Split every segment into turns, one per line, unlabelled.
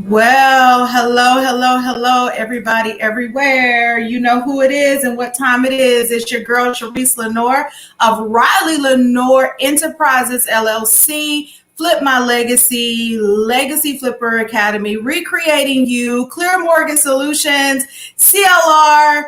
Well, hello, everybody, everywhere. You know who it is and what time it is. It's your girl, Sharice Lenore of Riley Lenore Enterprises, LLC, Flip My Legacy, Legacy Flipper Academy, Recreating You, Clear Mortgage Solutions, CLR,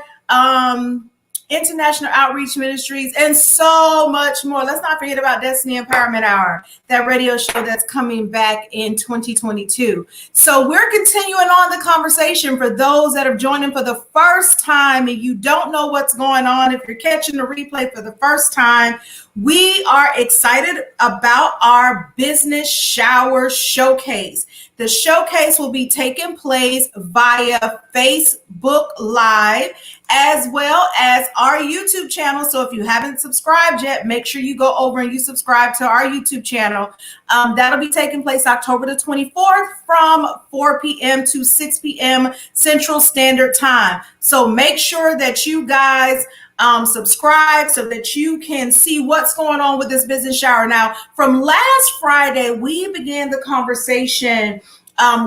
International Outreach Ministries, and so much more. Let's not forget about Destiny Empowerment Hour, that radio show that's coming back in 2022. So we're continuing on the conversation for those that have joined in for the first time and you don't know what's going on. If you're catching the replay for the first time, we are excited about our business shower showcase. The showcase will be taking place via Facebook Live as well as our YouTube channel. So if you haven't subscribed yet, make sure you go over and you subscribe to our YouTube channel. That'll be taking place October the 24th from 4 p.m. to 6 p.m. Central Standard Time. So make sure that you guys subscribe so that you can see what's going on with this business shower. Now, from last Friday, we began the conversation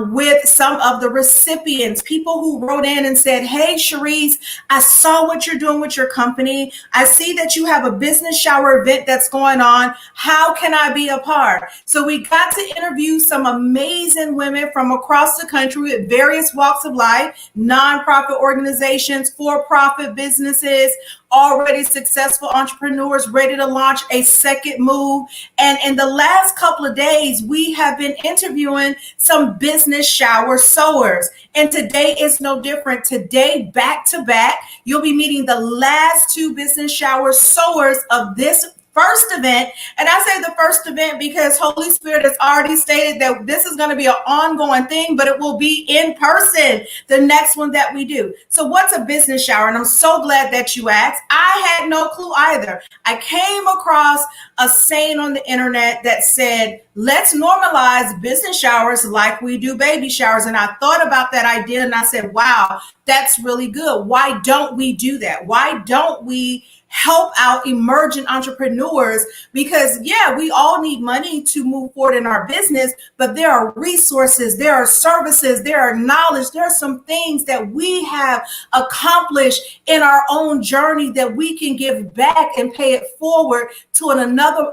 with some of the recipients, people who wrote in and said, hey, Sharice, I saw what you're doing with your company. I see that you have a business shower event that's going on. How can I be a part? So we got to interview some amazing women from across the country with various walks of life, nonprofit organizations, for-profit businesses, already successful entrepreneurs ready to launch a second move. And in the last couple of days, we have been interviewing some business shower sowers. And today is no different. Today, back to back, you'll be meeting the last two business shower sowers of this first event. And I say the first event because Holy Spirit has already stated that this is going to be an ongoing thing, but it will be in person, the next one that we do. So what's a business shower? And I'm so glad that you asked. I had no clue either. I came across a saying on the internet that said, let's normalize business showers like we do baby showers. And I thought about that idea and I said, wow, that's really good. Why don't we do that? Why don't we help out emerging entrepreneurs? Because yeah, we all need money to move forward in our business, but there are resources, there are services, there are knowledge, there are some things that we have accomplished in our own journey that we can give back and pay it forward to another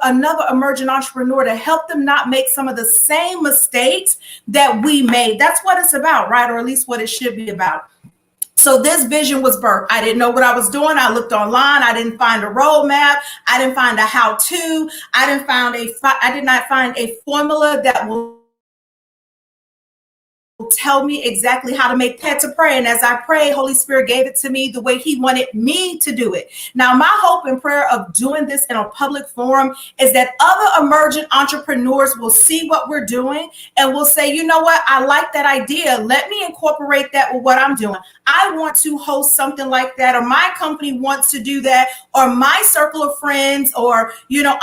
emerging entrepreneur to help them not make some of the same mistakes that we made. That's what it's about, right? Or at least what it should be about. So this vision was birthed. I didn't know what I was doing. I looked online. I didn't find a roadmap. I didn't find a how-to. I did not find a formula that will tell me exactly how to make that to pray. And as I prayed, Holy Spirit gave it to me the way he wanted me to do it. Now, my hope and prayer of doing this in a public forum is that other emerging entrepreneurs will see what we're doing and will say, you know what? I like that idea. Let me incorporate that with what I'm doing. I want to host something like that, or my company wants to do that, or my circle of friends or,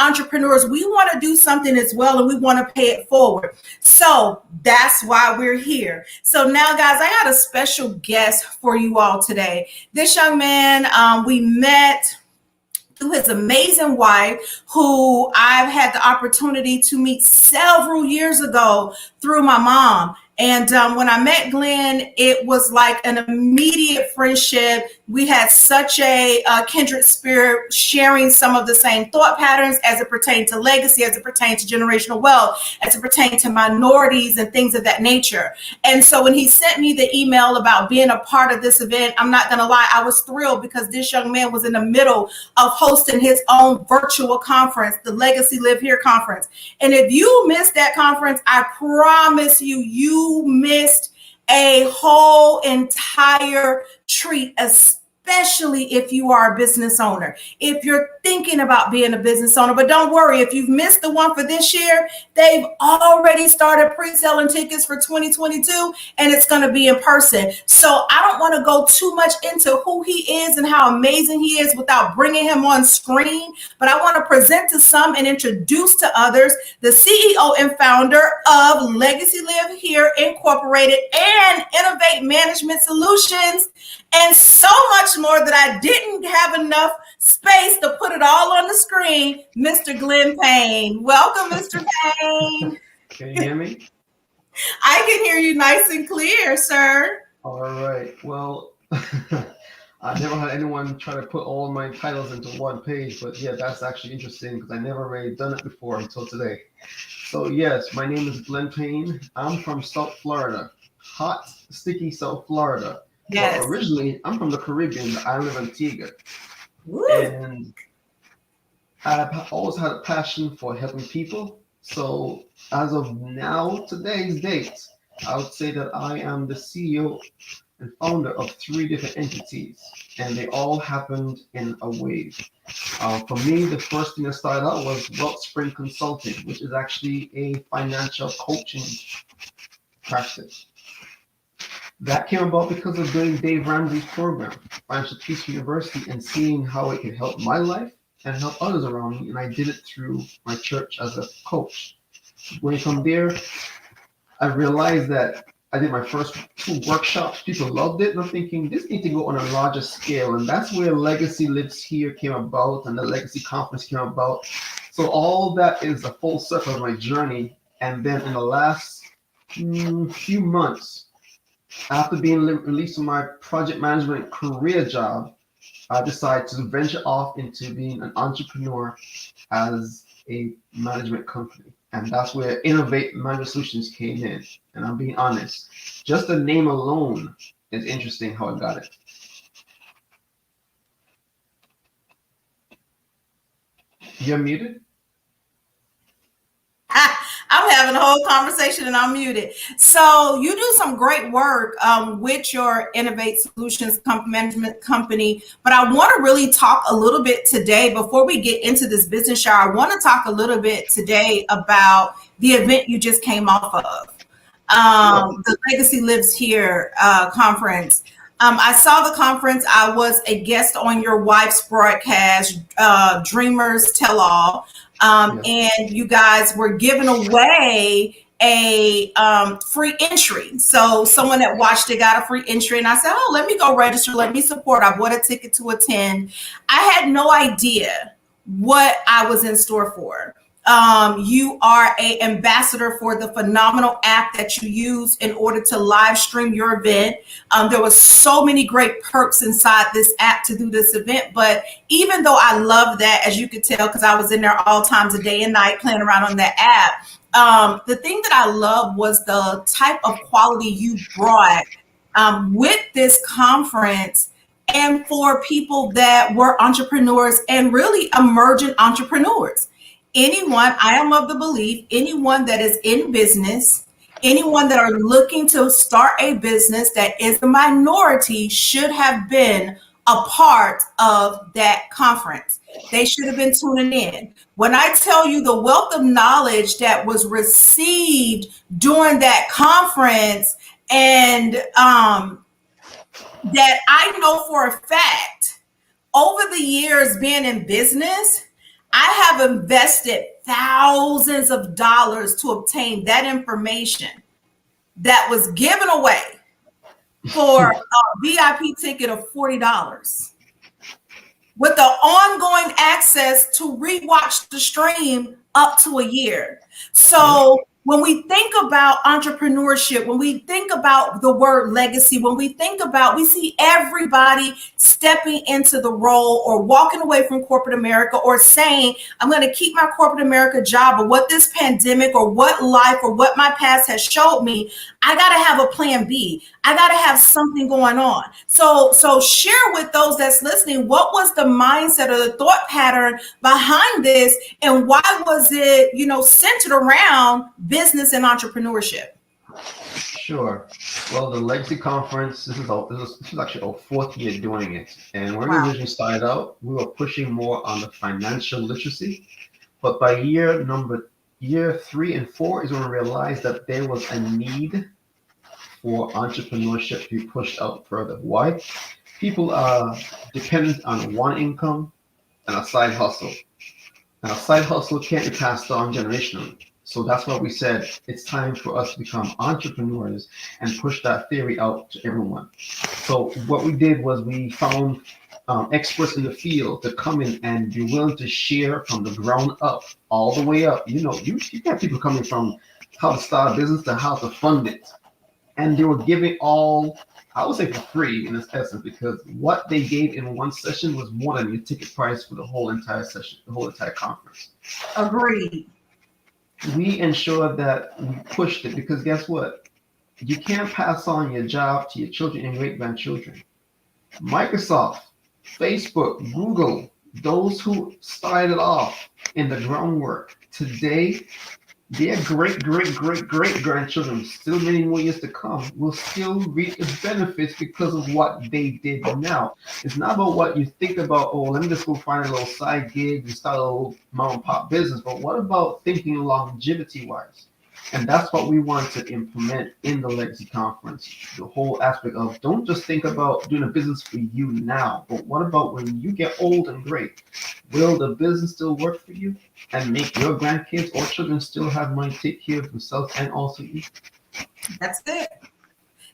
entrepreneurs, we want to do something as well, and we want to pay it forward. So that's why we're here. So now, guys, I got a special guest for you all today. This young man, we met through his amazing wife, who I've had the opportunity to meet several years ago through my mom. And when I met Glenn, it was like an immediate friendship. We had such a kindred spirit, sharing some of the same thought patterns as it pertained to legacy, as it pertained to generational wealth, as it pertained to minorities and things of that nature. And so when he sent me the email about being a part of this event, I'm not going to lie, I was thrilled because this young man was in the middle of hosting his own virtual conference, the Legacy Live Here conference. And if you missed that conference, I promise you missed a whole entire treat, especially if you are a business owner, if you're thinking about being a business owner. But don't worry, if you've missed the one for this year, they've already started pre-selling tickets for 2022, and it's going to be in person. So I don't want to go too much into who he is and how amazing he is without bringing him on screen, but I want to present to some and introduce to others the CEO and founder of Legacy Live Here Incorporated and Innovate Management Solutions, and so much more that I didn't have enough space to put it all on the screen, Mr. Glenn Payne. Welcome, Mr. Payne.
Can you hear me?
I can hear you nice and clear, sir.
All right. Well, I never had anyone try to put all my titles into one page, but yeah, that's actually interesting because I never really done it before until today. So yes, my name is Glenn Payne. I'm from South Florida, hot, sticky South Florida. But
Yes.
originally, I'm from the Caribbean, the island of Antigua,
Woo.
and I've always had a passion for helping people. So as of now, today's date, I would say that I am the CEO and founder of three different entities, and they all happened in a wave. For me, the first thing that started out was Wellspring Consulting, which is actually a financial coaching practice. That came about because of doing Dave Ramsey's program, Financial Peace University, and seeing how it could help my life and help others around me. And I did it through my church as a coach. Going from there, I realized that I did my first two workshops. People loved it. And I'm thinking, this needs to go on a larger scale. And that's where Legacy Lives Here came about and the Legacy Conference came about. So all that is a full circle of my journey. And then in the last few months, after being released from my project management career job, I decided to venture off into being an entrepreneur as a management company. And that's where Innovate Management Solutions came in. And I'm being honest, just the name alone is interesting how I got it. You're muted?
I'm having a whole conversation and I'm muted. So you do some great work with your Innovate Solutions Management Company, but I want to really talk a little bit today before we get into this business shower. I want to talk a little bit today about the event you just came off of,
Sure.
the Legacy Lives Here conference. I saw the conference. I was a guest on your wife's broadcast, Dreamers Tell All.
Yes.
And you guys were giving away a free entry. So someone that watched it got a free entry, and I said, "Oh, let me go register. Let me support." I bought a ticket to attend. I had no idea what I was in store for. You are a ambassador for the phenomenal app that you use in order to live stream your event. There was so many great perks inside this app to do this event. But even though I love that, as you could tell, because I was in there all times of day and night playing around on that app, the thing that I loved was the type of quality you brought with this conference and for people that were entrepreneurs and really emergent entrepreneurs. Anyone, I am of the belief, anyone that is in business, anyone that are looking to start a business that is the minority should have been a part of that conference. They should have been tuning in. When I tell you the wealth of knowledge that was received during that conference, and that I know for a fact, over the years being in business, I have invested thousands of dollars to obtain that information that was given away for a VIP ticket of $40 with the ongoing access to rewatch the stream up to a year. So when we think about entrepreneurship, when we think about the word legacy, when we think about, we see everybody stepping into the role or walking away from corporate America or saying, I'm going to keep my corporate America job, or what this pandemic or what life or what my past has showed me, I got to have a plan B. I got to have something going on. So share with those that's listening, what was the mindset or the thought pattern behind this, and why was it, centered around business and entrepreneurship?
Sure. Well, the Legacy Conference, this is actually our fourth year doing it. And when we
Wow.
originally started out, we were pushing more on the financial literacy. But by year 3 and 4 is when we realized that there was a need for entrepreneurship to be pushed out further. Why? People are dependent on one income and a side hustle. And a side hustle can't be passed on generationally. So that's why we said it's time for us to become entrepreneurs and push that theory out to everyone. So what we did was we found experts in the field to come in and be willing to share from the ground up all the way up. You have people coming from how to start a business to how to fund it. And they were giving all, I would say for free in this essence, because what they gave in one session was more than your ticket price for the whole entire session, the whole entire conference.
Agreed.
We ensured that we pushed it because guess what? You can't pass on your job to your children and great grandchildren. Microsoft, Facebook, Google, those who started off in the groundwork today, their great grandchildren, still many more years to come, will still reap the benefits because of what they did now. It's not about what you think about, oh, let me just go find a little side gig and start a little mom and pop business, but what about thinking longevity wise? And that's what we want to implement in the Legacy Conference. The whole aspect of don't just think about doing a business for you now, but what about when you get old and great? Will the business still work for you and make your grandkids or children still have money to take care of themselves and also eat?
That's it.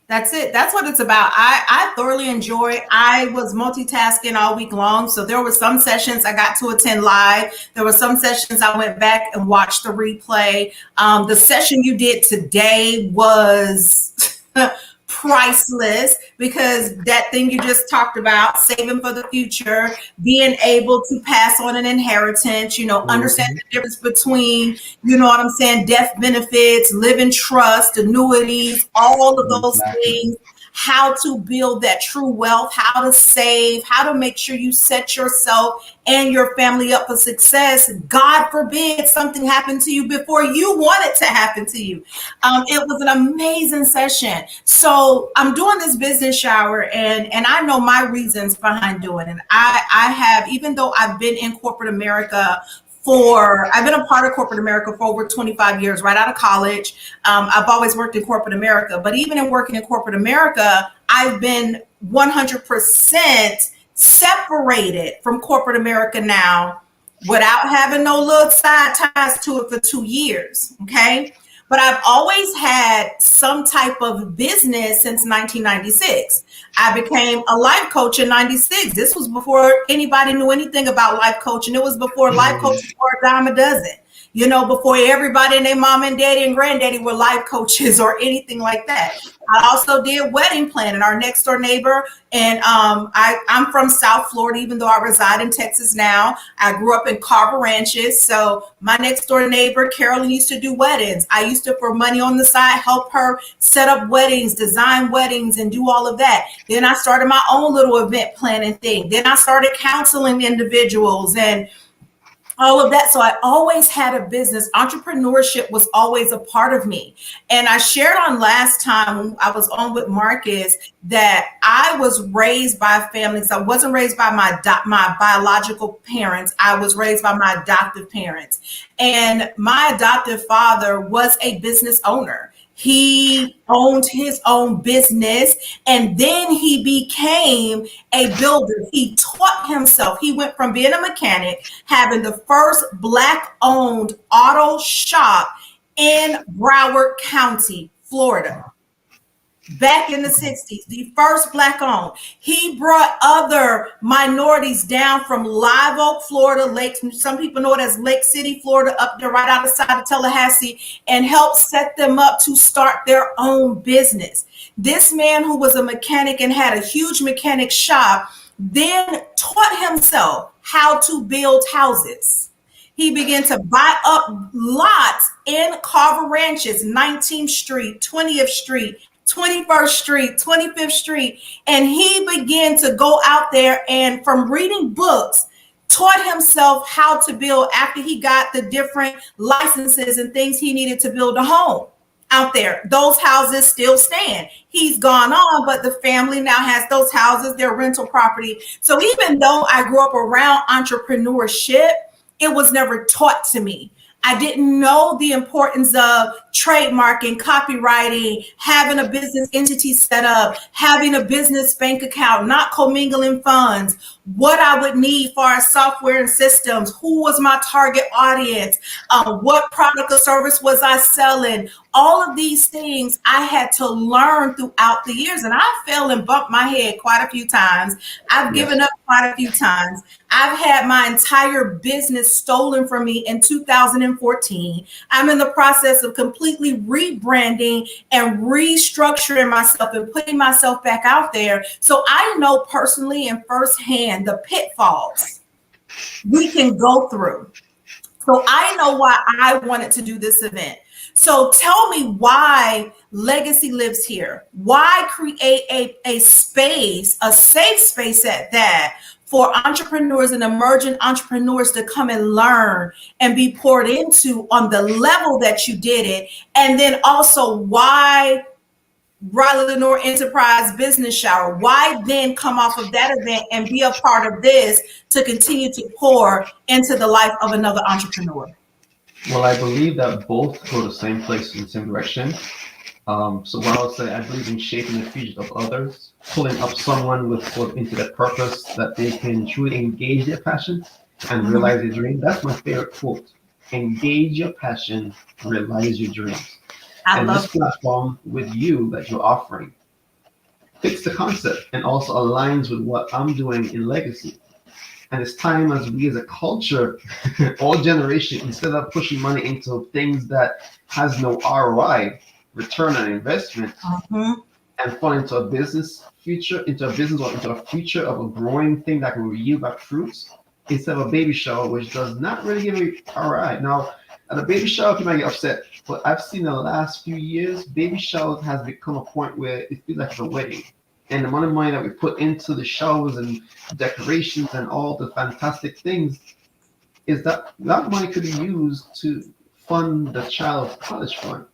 That's it. That's what it's about. I thoroughly enjoy. I was multitasking all week long. So there were some sessions I got to attend live. There were some sessions I went back and watched the replay. The session you did today was priceless because that thing you just talked about, saving for the future, being able to pass on an inheritance, understand the difference between, what I'm saying, death benefits, living trust, annuities, all of those things, how to build that true wealth, how to save, how to make sure you set yourself and your family up for success. God forbid something happened to you before you want it to happen to you. It was an amazing session. So I'm doing this business shower and I know my reasons behind doing it. I have, even though I've been in corporate America I've been a part of corporate America for over 25 years, right out of college. I've always worked in corporate America, but even in working in corporate America, I've been 100% separated from corporate America now without having no little side ties to it for 2 years. Okay. But I've always had some type of business since 1996. I became a life coach in 96. This was before anybody knew anything about life coaching. It was before life coaches were a dime a dozen. Before everybody and their mom and daddy and granddaddy were life coaches or anything like that. I also did wedding planning. Our next door neighbor, and I'm from South Florida, even though I reside in Texas now. I grew up in Carver Ranches. So my next door neighbor, Carolyn, used to do weddings. I used to, for money on the side, help her set up weddings, design weddings, and do all of that. Then I started my own little event planning thing. Then I started counseling individuals and all of that. So I always had a business. Entrepreneurship was always a part of me. And I shared on last time when I was on with Marcus that I was raised by families. I wasn't raised by my biological parents. I was raised by my adoptive parents. And my adoptive father was a business owner. He owned his own business and then he became a builder. He taught himself. He went from being a mechanic, having the first Black-owned auto shop in Broward County, Florida. Back in the 60s, the first Black-owned. He brought other minorities down from Live Oak, Florida, some people know it as Lake City, Florida, up there right outside of Tallahassee, and helped set them up to start their own business. This man who was a mechanic and had a huge mechanic shop then taught himself how to build houses. He began to buy up lots in Carver Ranches, 19th Street, 20th Street, 21st Street, 25th Street. And he began to go out there and from reading books, taught himself how to build after he got the different licenses and things he needed to build a home out there. Those houses still stand. He's gone on, but the family now has those houses, their rental property. So even though I grew up around entrepreneurship, it was never taught to me. I didn't know the importance of trademarking, copywriting, having a business entity set up, having a business bank account, not commingling funds, what I would need for our software and systems, who was my target audience, what product or service was I selling. All of these things I had to learn throughout the years, and I fell and bumped my head quite a few times. I've given up quite a few times. I've had my entire business stolen from me in 2014. I'm in the process of completing completely rebranding and restructuring myself and putting myself back out there. So I know personally and firsthand the pitfalls we can go through. So I know why I wanted to do this event. So tell me why Legacy lives here. Why create a space, a safe space at that, for entrepreneurs and emerging entrepreneurs to come and learn and be poured into on the level that you did it. And then also why Raleigh Lenore Enterprise Business Shower? Why then come off of that event and be a part of this to continue to pour into the life of another entrepreneur?
Well, I believe that both go the same place in the same direction. So what I would say, I believe in shaping the future of others, pulling up someone into their purpose that they can truly engage their passion and realize their dream. That's my favorite quote. Engage your passion, realize your dreams. And this platform with you that you're offering fits the concept and also aligns with what I'm doing in Legacy. And it's time as we as a culture, all generation, instead of pushing money into things that has no ROI, return on investment, and fall into a business future, into a business or into a future of a growing thing that can yield back fruits, instead of a baby shower, which does not really give you ROI. Now, at a baby shower, you might get upset, but I've seen in the last few years, baby showers has become a point where it feels like it's a wedding. And the amount of money that we put into the showers and decorations and all the fantastic things is that money could be used to fund the child's college fund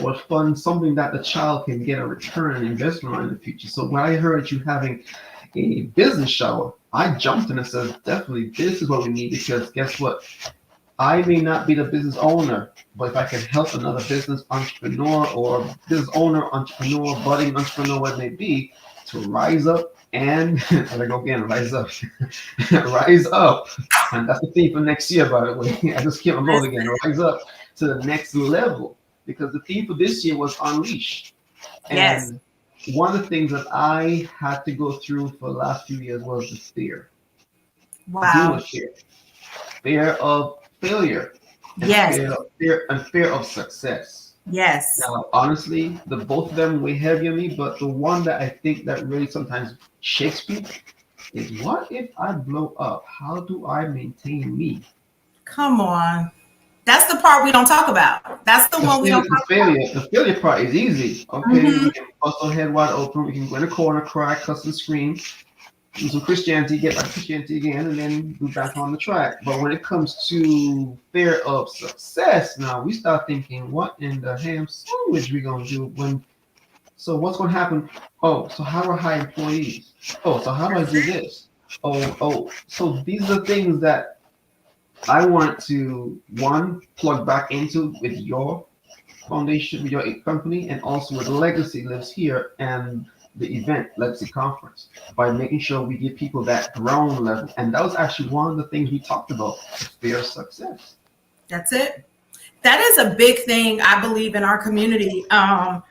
or fund something that the child can get a return on investment on in the future. So when I heard you having a business shower, I jumped in and said, definitely, this is what we need, because guess what? I may not be the business owner, but if I can help another business entrepreneur or business owner, entrepreneur, budding entrepreneur, what it may be, to rise up and, there I go again, rise up, rise up. And that's the theme for next year, by the way. I just can't remember again, rise up to the next level, because the theme for this year was unleash. And one of the things that I had to go through for the last few years was the fear. Deal with fear. Fear of failure, and fear of success. Now, honestly, the both of them weigh heavy on me, but the one that I think that really sometimes shakes me is, what if I blow up? How do I maintain me?
Come on. That's the part we don't talk about. That's the one we don't talk about.
The failure part is easy. Okay, we can bust our head wide open. We can go in a corner, cry, cuss and scream. Do some Christianity, get back to Christianity again, and then be back on the track. But when it comes to fear of success, now we start thinking, what in the ham sandwich we gonna do so what's gonna happen? Oh, so how do I hire employees? Oh, so how do I do this? So these are the things that I want to, one, plug back into with your foundation, with your company, and also with Legacy Lives Here and the event, Legacy Conference, by making sure we give people that ground level. And that was actually one of the things we talked about, fear of success.
That's it. That is a big thing, I believe, in our community. And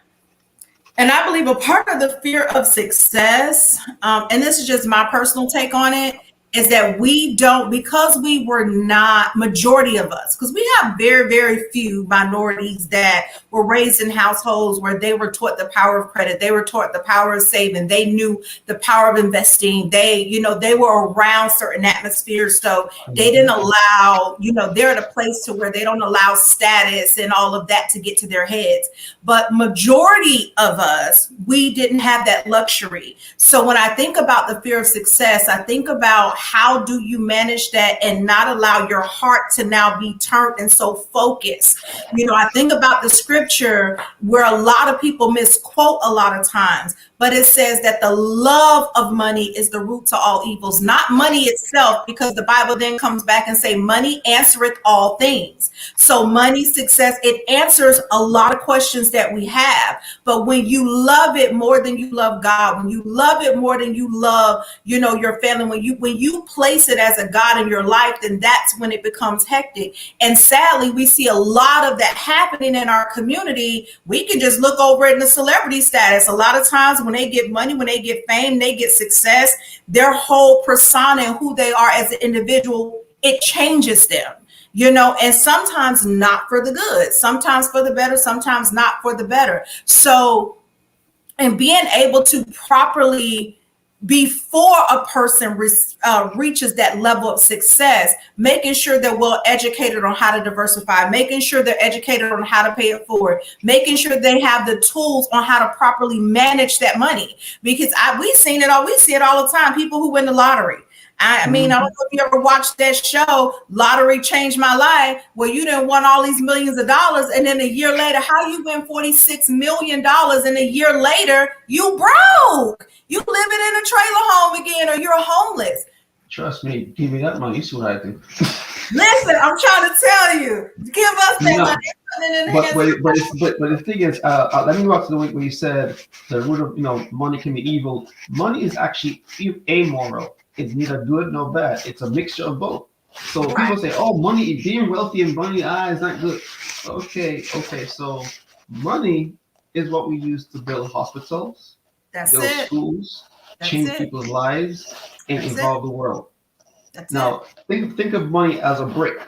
I believe a part of the fear of success, and this is just my personal take on it, is that we don't, because we were not, majority of us, because we have very, very few minorities that were raised in households where they were taught the power of credit. They were taught the power of saving. They knew the power of investing. They were around certain atmospheres. So they didn't allow, they're at a place to where they don't allow status and all of that to get to their heads. But majority of us, we didn't have that luxury. So when I think about the fear of success, I think about how do you manage that and not allow your heart to now be turned and so focused. I think about the scripture where a lot of people misquote a lot of times, but it says that the love of money is the root to all evils, not money itself, because the Bible then comes back and say money answereth all things. So money, success, it answers a lot of questions that we have. But when you love it more than you love God, when you love it more than you love, your family, when you place it as a God in your life, then that's when it becomes hectic. And sadly, we see a lot of that happening in our community. We can just look over it in the celebrity status. A lot of times when they get money, when they get fame, they get success, their whole persona and who they are as an individual, it changes them. and sometimes not for the good, sometimes for the better, sometimes not for the better. So, and being able to properly, before a person reaches that level of success, making sure they're well educated on how to diversify, making sure they're educated on how to pay it forward, making sure they have the tools on how to properly manage that money. Because we see it all the time. People who win the lottery. I mean, I don't know if you ever watched that show, Lottery Changed My Life, where you done won all these millions of dollars, and then a year later, how you win $46 million, and a year later, you broke. You living in a trailer home again, or you're homeless.
Trust me, give me that money. You see what I do.
Listen, I'm trying to tell you, give us that money.
But the thing is, let me go back to the week where you said the root of money can be evil. Money is actually amoral. It's neither good nor bad. It's a mixture of both. So people say, "Oh, money, being wealthy and money, is not good." Okay. So money is what we use to build hospitals, build schools, change people's lives, and evolve the world. Now, think of money as a brick.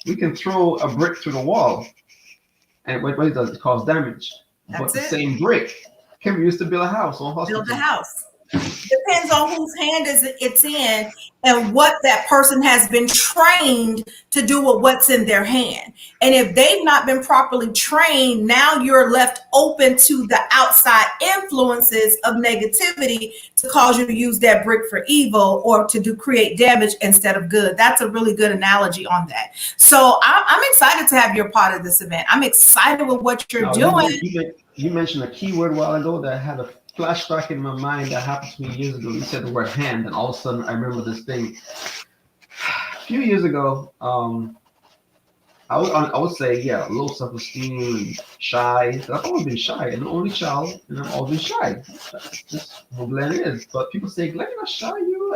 We can throw a brick through the wall, and what it does, it cause damage. But the same brick can be used to build a house or a hospital.
Build a house. Depends on whose hand it's in and what that person has been trained to do with what's in their hand. And if they've not been properly trained, now you're left open to the outside influences of negativity to cause you to use that brick for evil or to create damage instead of good. That's a really good analogy on that. So I'm excited to have your part of this event. I'm excited with what you're doing.
You mentioned a key word a while ago that had a flashback in my mind that happened to me years ago. You said the word hand, and all of a sudden I remember this thing. A few years ago, I would say, low self-esteem and shy. I've always been shy. I'm the only child, and I've always been shy. That's just who Glenn is. But people say, Glenn, you're not shy, you're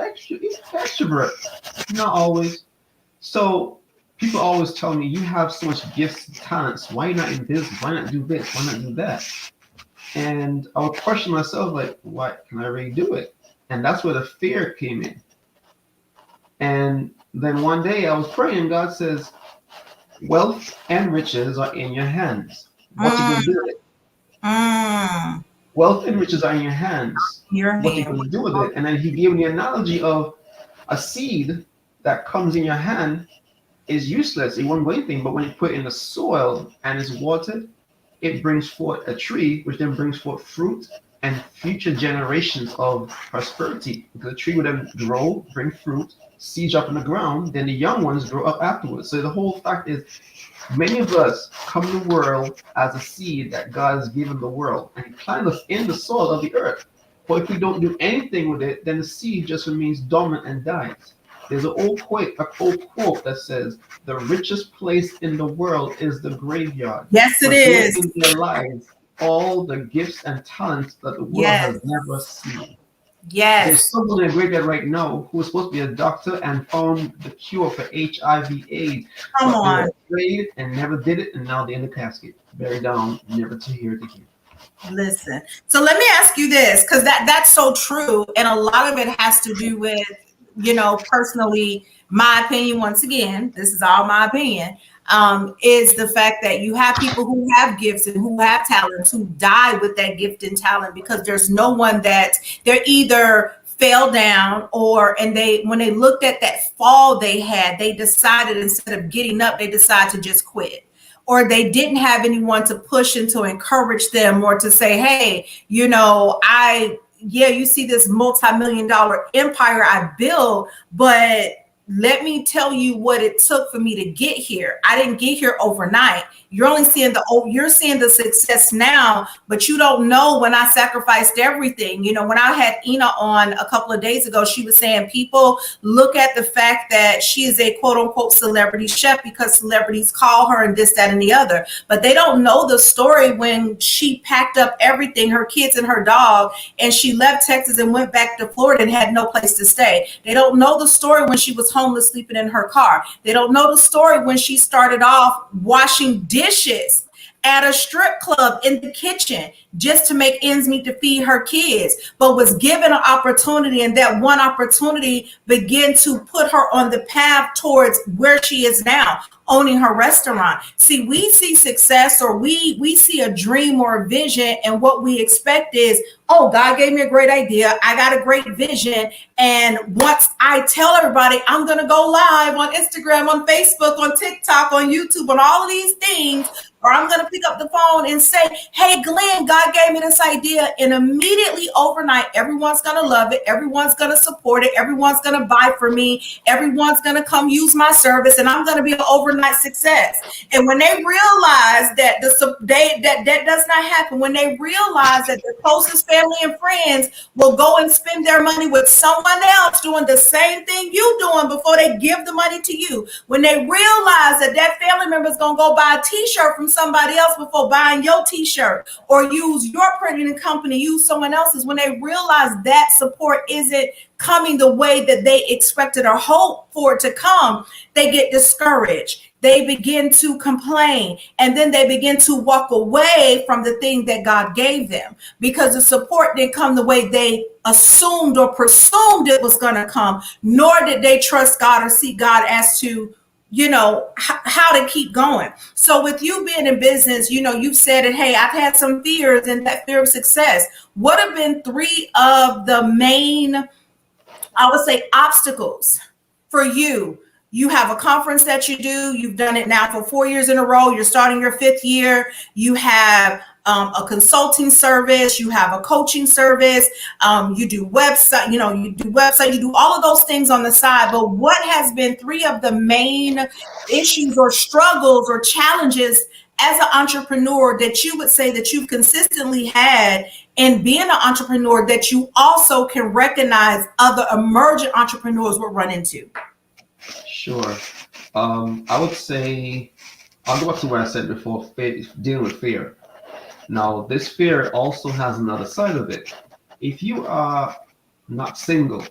extrovert. Not always. So people always tell me, you have so much gifts and talents. Why are you not in business? Why not do this? Why not do that? And I would question myself, like, why can I really do it? And that's where the fear came in. And then one day I was praying, God says, wealth and riches are in your hands. What you going to do with it? Wealth and riches are in your hands. What you going to do with it? And then he gave me the analogy of a seed that comes in your hand is useless. It won't do anything. But when you put it in the soil and it's watered, it brings forth a tree, which then brings forth fruit and future generations of prosperity. Because the tree would then grow, bring fruit, seeds up in the ground, then the young ones grow up afterwards. So the whole fact is, many of us come to the world as a seed that God has given the world, and he planted us in the soil of the earth. But if we don't do anything with it, then the seed just remains dormant and dies. There's an old quote that says, the richest place in the world is the graveyard.
Yes, it is.
In their lives, all the gifts and talents that the world has never seen.
Yes.
There's someone in the graveyard right now who was supposed to be a doctor and found the cure for HIV/AIDS.
Come on.
They were afraid and never did it, and now they're in the casket, buried down, never to hear it again.
Listen. So let me ask you this, because that's so true, and a lot of it has to do with, personally, my opinion, once again, this is all my opinion, is the fact that you have people who have gifts and who have talents who die with that gift and talent because there's no one that they're either fell down and when they looked at that fall they had, they decided instead of getting up, they decided to just quit. Or they didn't have anyone to push and to encourage them or to say, hey, you see this multi-million-dollar empire I built, but let me tell you what it took for me to get here. I didn't get here overnight. You're seeing the success now, but you don't know when I sacrificed everything. When I had Ina on a couple of days ago, she was saying people look at the fact that she is a quote unquote celebrity chef because celebrities call her and this, that, and the other, but they don't know the story when she packed up everything, her kids and her dog, and she left Texas and went back to Florida and had no place to stay. They don't know the story when she was homeless sleeping in her car. They don't know the story when she started off washing dishes at a strip club in the kitchen just to make ends meet to feed her kids, but was given an opportunity, and that one opportunity began to put her on the path towards where she is now. owning her restaurant. See, we see success, or we see a dream or a vision, and what we expect is, oh, God gave me a great idea. I got a great vision. And once I tell everybody I'm going to go live on Instagram, on Facebook, on TikTok, on YouTube, on all of these things, or I'm going to pick up the phone and say, hey, Glenn, God gave me this idea. And immediately overnight, everyone's going to love it. Everyone's going to support it. Everyone's going to buy from me. Everyone's going to come use my service, and I'm going to be an overnight success. And when they realize that that does not happen, when they realize that their closest family and friends will go and spend their money with someone else doing the same thing you doing before they give the money to you, when they realize that that family member is going to go buy a t-shirt from somebody else before buying your t-shirt, or use your printing company, use someone else's, when they realize that support isn't coming the way that they expected or hoped for it to come, they get discouraged. They begin to complain, and then they begin to walk away from the thing that God gave them, because the support didn't come the way they assumed or presumed it was going to come, nor did they trust God or seek God as to, how to keep going. So with you being in business, you've said it, hey, I've had some fears, and that fear of success. What have been 3 of the main, I would say, obstacles for you? You have a conference that you do. You've done it now for 4 years in a row. You're starting your 5th year. You have a consulting service. You have a coaching service. You do website. You do all of those things on the side. But what has been 3 of the main issues or struggles or challenges as an entrepreneur that you would say that you've consistently had in being an entrepreneur that you also can recognize other emergent entrepreneurs will run into?
Sure. I would say, I'll go back to what I said before, dealing with fear. Now, this fear also has another side of it. If you are not single,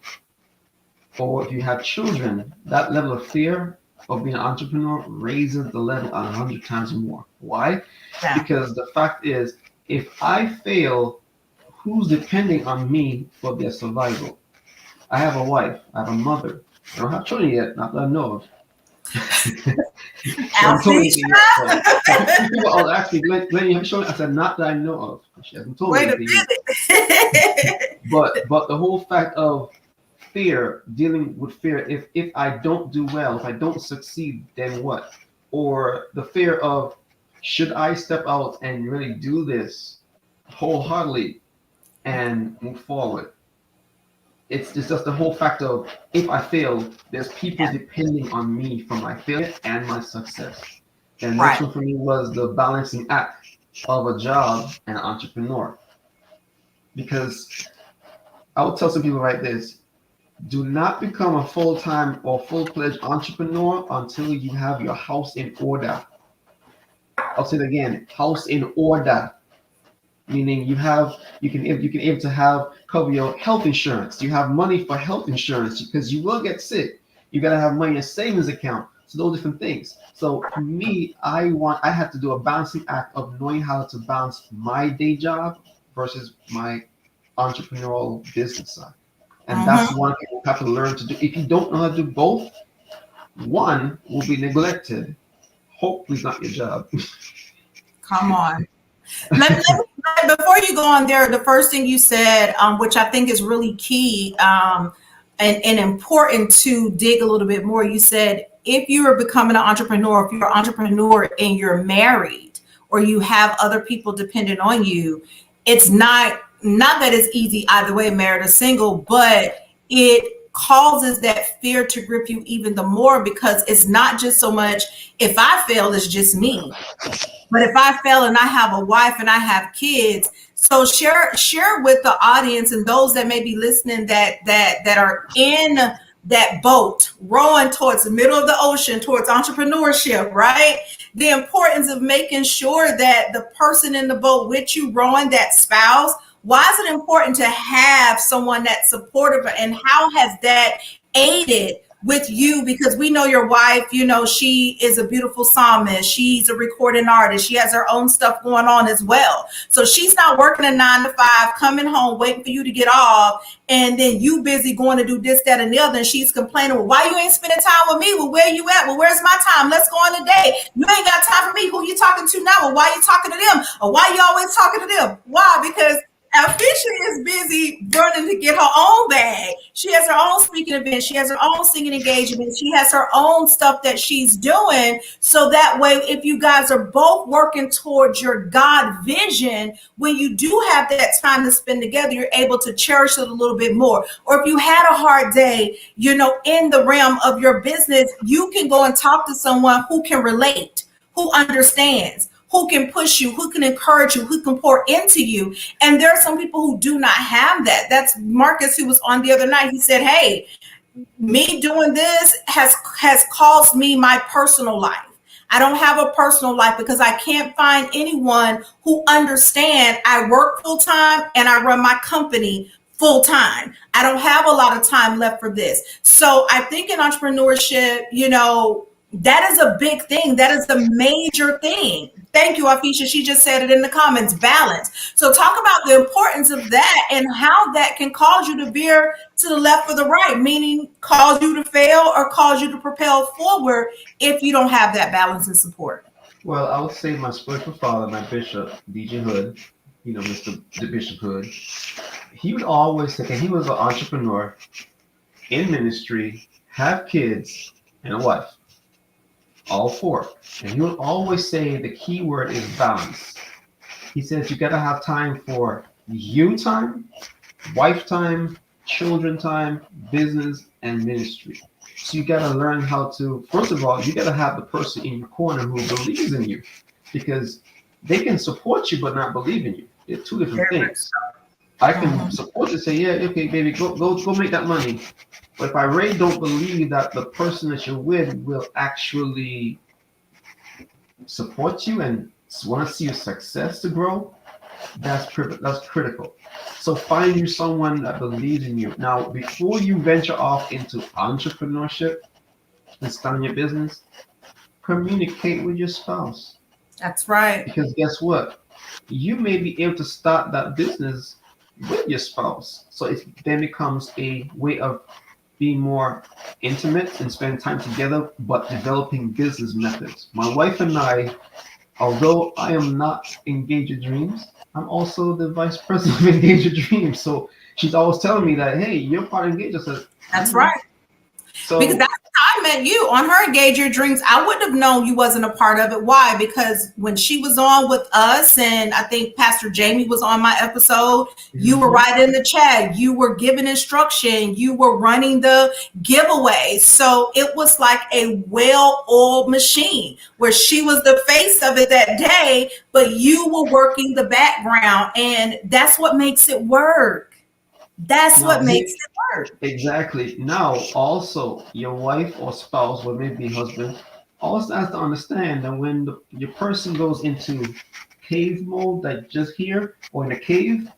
or if you have children, that level of fear of being an entrepreneur raises the level 100 times more. Why? Yeah. Because the fact is, if I fail, who's depending on me for their survival? I have a wife, I have a mother. I don't have children yet, not that I know of. People ask me, Glenn, you have children? I said, not that I know of. She hasn't told me anything yet. But the whole fact of fear, dealing with fear, if I don't do well, if I don't succeed, then what? Or the fear of, should I step out and really do this wholeheartedly and move forward? It's just the whole fact of, if I fail, there's people depending on me for my failure and my success. And this one for me was the balancing act of a job and an entrepreneur. Because I would tell some people like this: do not become a full-time or full-fledged entrepreneur until you have your house in order. I'll say it again: house in order. Meaning you can able to have cover your health insurance. You have money for health insurance because you will get sick. You gotta have money in a savings account. So those different things. So for me, I had to do a balancing act of knowing how to balance my day job versus my entrepreneurial business side. And that's one thing you have to learn to do. If you don't know how to do both, one will be neglected. Hopefully it's not your job.
Come on. Before you go on there, the first thing you said, which I think is really key and important to dig a little bit more, you said, if you are becoming an entrepreneur, if you're an entrepreneur and you're married or you have other people dependent on you, it's not that it's easy either way, married or single, but it causes that fear to grip you even the more, because it's not just so much, if I fail, it's just me. But if I fail and I have a wife and I have kids, so share with the audience and those that may be listening that are in that boat rowing towards the middle of the ocean, towards entrepreneurship, right? The importance of making sure that the person in the boat with you rowing, that spouse, why is it important to have someone that's supportive, and how has that aided with you, because we know your wife, she is a beautiful psalmist. She's a recording artist. She has her own stuff going on as well. So she's not working a 9 to 5, coming home, waiting for you to get off. And then you busy going to do this, that, and the other. And she's complaining, well, why you ain't spending time with me? Well, where you at? Well, where's my time? Let's go on a date. You ain't got time for me. Who you talking to now? Well, why you talking to them? Or why you always talking to them? Why? Because Alficia is busy running to get her own bag. She has her own speaking event. She has her own singing engagement. She has her own stuff that she's doing. So that way, if you guys are both working towards your God vision, when you do have that time to spend together, you're able to cherish it a little bit more. Or if you had a hard day, in the realm of your business, you can go and talk to someone who can relate, who understands, who can push you, who can encourage you, who can pour into you. And there are some people who do not have that. That's Marcus, who was on the other night. He said, hey, me doing this has caused me my personal life. I don't have a personal life because I can't find anyone who understands I work full time and I run my company full time. I don't have a lot of time left for this. So I think in entrepreneurship, that is a big thing. That is a major thing. Thank you, Afisha. She just said it in the comments, balance. So talk about the importance of that and how that can cause you to veer to the left or the right, meaning cause you to fail or cause you to propel forward if you don't have that balance and support.
Well, I would say my spiritual father, my bishop, DJ Hood, Mr. The Bishop Hood, he would always say, and he was an entrepreneur in ministry, have kids, and a wife. All four. And he will always say the key word is balance. He says you got to have time for you time, wife time, children time, business, and ministry. So you got to learn how to, first of all, you got to have the person in your corner who believes in you, because they can support you but not believe in you. They're two different things. I can support you, say, yeah, okay, baby, go make that money. But if I really don't believe that the person that you're with will actually support you and want to see your success to grow, that's critical. So find you someone that believes in you. Now, before you venture off into entrepreneurship and starting your business, communicate with your spouse.
That's right.
Because guess what? You may be able to start that business with your spouse. So it then becomes a way of being more intimate and spending time together, but developing business methods. My wife and I, although I am not Engager Dreams, I'm also the vice president of Engager Dreams. So she's always telling me that, hey, you're part of Engager. So
that's right. So because that's how I met you on her Engage Your Dreams. I wouldn't have known you wasn't a part of it. Why? Because when she was on with us, and I think Pastor Jamie was on my episode, you were right in the chat. You were giving instruction. You were running the giveaway. So it was like a well-oiled machine where she was the face of it that day, but you were working the background, and that's what makes it work. That's what makes it work.
Exactly. Now, also, your wife or spouse, or maybe husband, also has to understand that when your person goes into cave mode, like just here, or in a cave,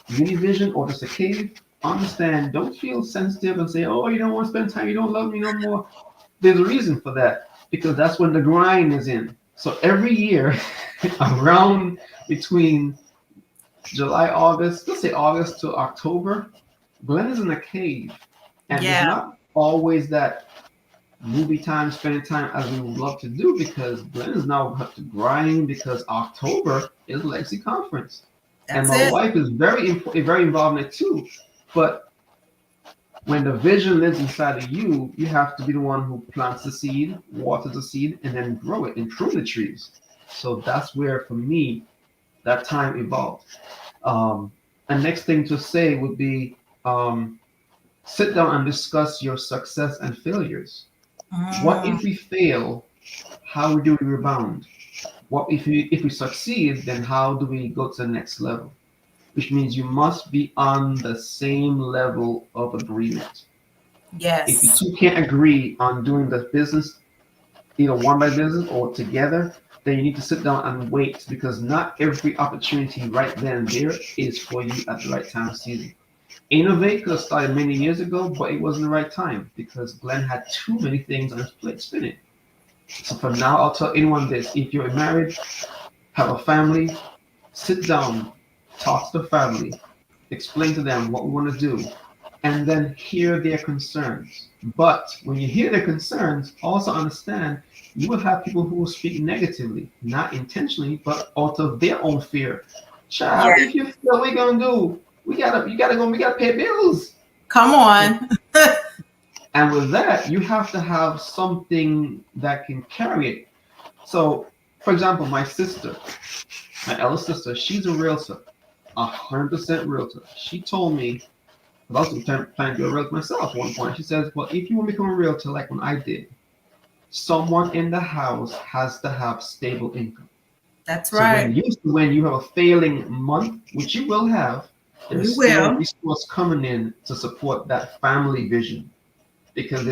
univision, or just a cave, understand, don't feel sensitive and say, oh, you don't want to spend time, you don't love me no more. There's a reason for that, because that's when the grind is in. So every year, around between July, August, let's say August to October, Glenn is in a cave. And it's not always that movie time, spending time as we would love to do, because Glenn is now have to grind, because October is Legacy Conference. And my wife is very involved in it too. But when the vision lives inside of you, you have to be the one who plants the seed, waters the seed, and then grow it and prune the trees. So that's where, for me, that time evolved. And next thing to say would be sit down and discuss your success and failures. What if we fail? How do we rebound? What if we succeed? Then how do we go to the next level? Which means you must be on the same level of agreement.
Yes.
If you two can't agree on doing the business, either one by business or together, then you need to sit down and wait, because not every opportunity right then and there is for you at the right time of season. Innovate could have started many years ago, but it wasn't the right time because Glenn had too many things on his plate spinning. So for now, I'll tell anyone this: if you're married, have a family, sit down, talk to the family, explain to them what we want to do, and then hear their concerns. But when you hear their concerns, also understand you will have people who will speak negatively, not intentionally, but out of their own fear. Child,
Yeah.
if you feel what we're gonna do, we gotta pay bills.
Come on.
And with that, you have to have something that can carry it. So, for example, my sister, my eldest sister, she's a realtor, 100% realtor. She told me, I was planning to be a realtor myself at one point. She says, well, if you want to become a realtor like when I did, someone in the house has to have stable income.
That's
So
right.
when you have a failing month, which you will have,
You
there's still a
will.
resource coming in to support that family vision. Because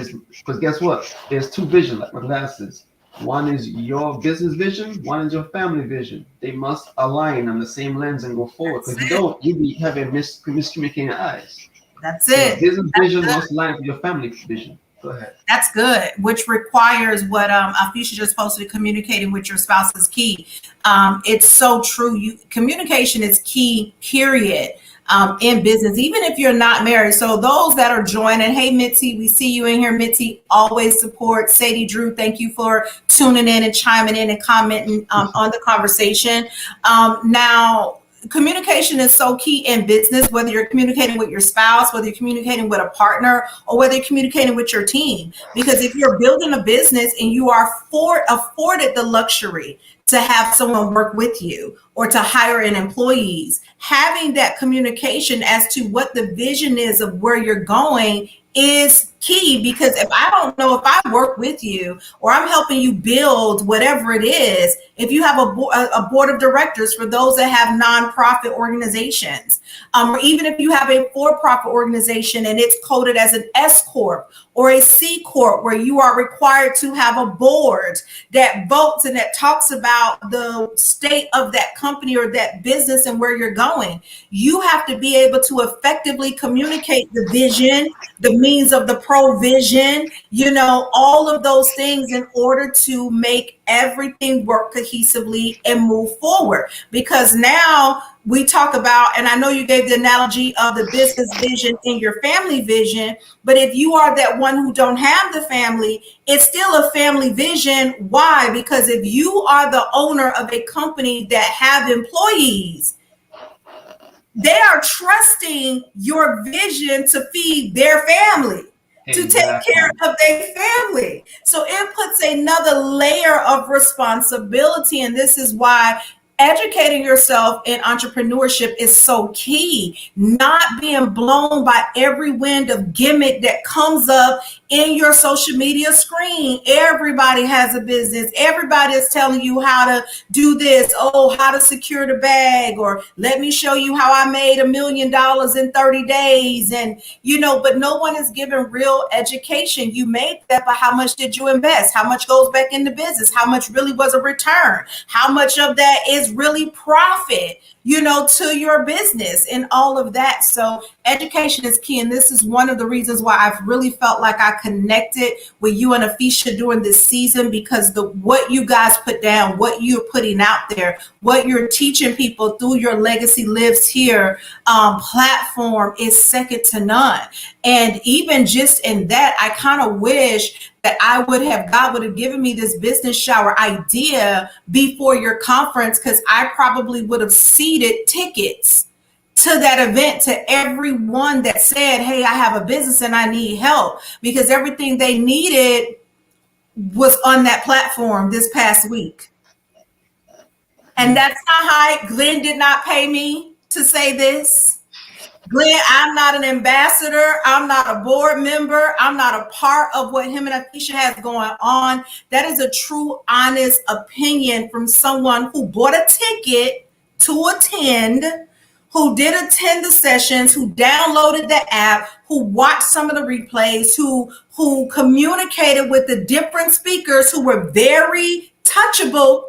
guess what? There's two visions, like my glasses. One is your business vision, one is your family vision. They must align on the same lens and go forward.
That's
Because you
it.
don't, you be having miscommunicating eyes.
That's
So your
it.
business
That's
vision
good.
must line up with your family vision. Go ahead.
That's good, which requires what Afisha just posted, communicating with your spouse is key. It's so true. Communication is key, period, in business, even if you're not married. So those that are joining, hey, Mitzi, we see you in here. Mitzi, always support. Sadie Drew, thank you for tuning in and chiming in and commenting on the conversation. Now, communication is so key in business, whether you're communicating with your spouse, whether you're communicating with a partner, or whether you're communicating with your team. Because if you're building a business and you are afforded the luxury to have someone work with you or to hire in employees, having that communication as to what the vision is of where you're going is key. Because if I don't know, if I work with you or I'm helping you build whatever it is, if you have a board of directors for those that have nonprofit organizations, or even if you have a for-profit organization and it's coded as an S Corp or a C Corp, where you are required to have a board that votes and that talks about the state of that company or that business and where you're going, you have to be able to effectively communicate the vision, the means of the provision, all of those things in order to make everything work cohesively and move forward. Because now we talk about, and I know you gave the analogy of the business vision and your family vision, but if you are that one who don't have the family, it's still a family vision. Why? Because if you are the owner of a company that have employees, they are trusting your vision to feed their family, to take care
Exactly.
of their family. So it puts another layer of responsibility. And this is why educating yourself in entrepreneurship is so key. Not being blown by every wind of gimmick that comes up in your social media screen. Everybody has a business. Everybody is telling you how to do this. Oh, how to secure the bag, or let me show you how I made $1 million in 30 days. And, but no one is giving real education. You made that, but how much did you invest? How much goes back into business? How much really was a return? How much of that is really profit, to your business and all of that. So education is key. And this is one of the reasons why I've really felt like I connected with you and Afisha during this season, because what you guys put down, what you're putting out there, what you're teaching people through your Legacy Lives Here platform is second to none. And even just in that, I kind of wish that God would have given me this business shower idea before your conference, because I probably would have seeded tickets to that event to everyone that said, hey, I have a business and I need help, because everything they needed was on that platform this past week. And that's not how Glenn did not pay me to say this. Glenn, I'm not an ambassador. I'm not a board member. I'm not a part of what him and Afisha has going on. That is a true, honest opinion from someone who bought a ticket to attend, who did attend the sessions, who downloaded the app, who watched some of the replays, who communicated with the different speakers who were very touchable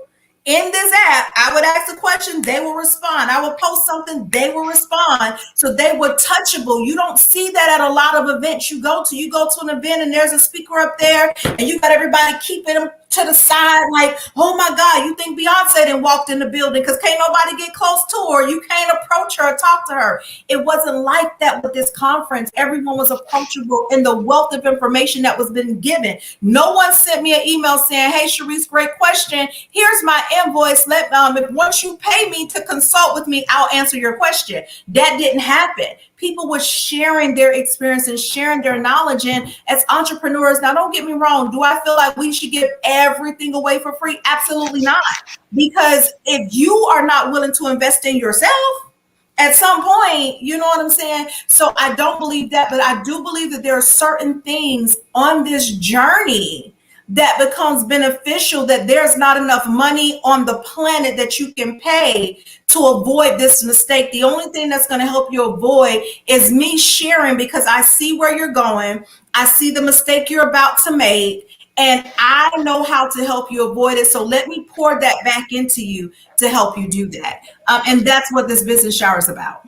in this app, I would ask a question, they will respond. I would post something, they will respond. So they were touchable. You don't see that at a lot of events you go to. You go to an event and there's a speaker up there and you got everybody keeping them to the side like, oh my God, you think Beyonce then walked in the building because can't nobody get close to her. You can't approach her or talk to her. It wasn't like that with this conference. Everyone was approachable in the wealth of information that was being given. No one sent me an email saying, hey, Sharice, great question. Here's my invoice. If once you pay me to consult with me, I'll answer your question. That didn't happen. People were sharing their experience and sharing their knowledge. And as entrepreneurs, now don't get me wrong, do I feel like we should give everything away for free? Absolutely not. Because if you are not willing to invest in yourself, at some point, you know what I'm saying? So I don't believe that, but I do believe that there are certain things on this journey that becomes beneficial, that there's not enough money on the planet that you can pay to avoid this mistake. The only thing that's going to help you avoid is me sharing, because I see where you're going. I see the mistake you're about to make, and I know how to help you avoid it. So let me pour that back into you to help you do that. And that's what this business shower is about.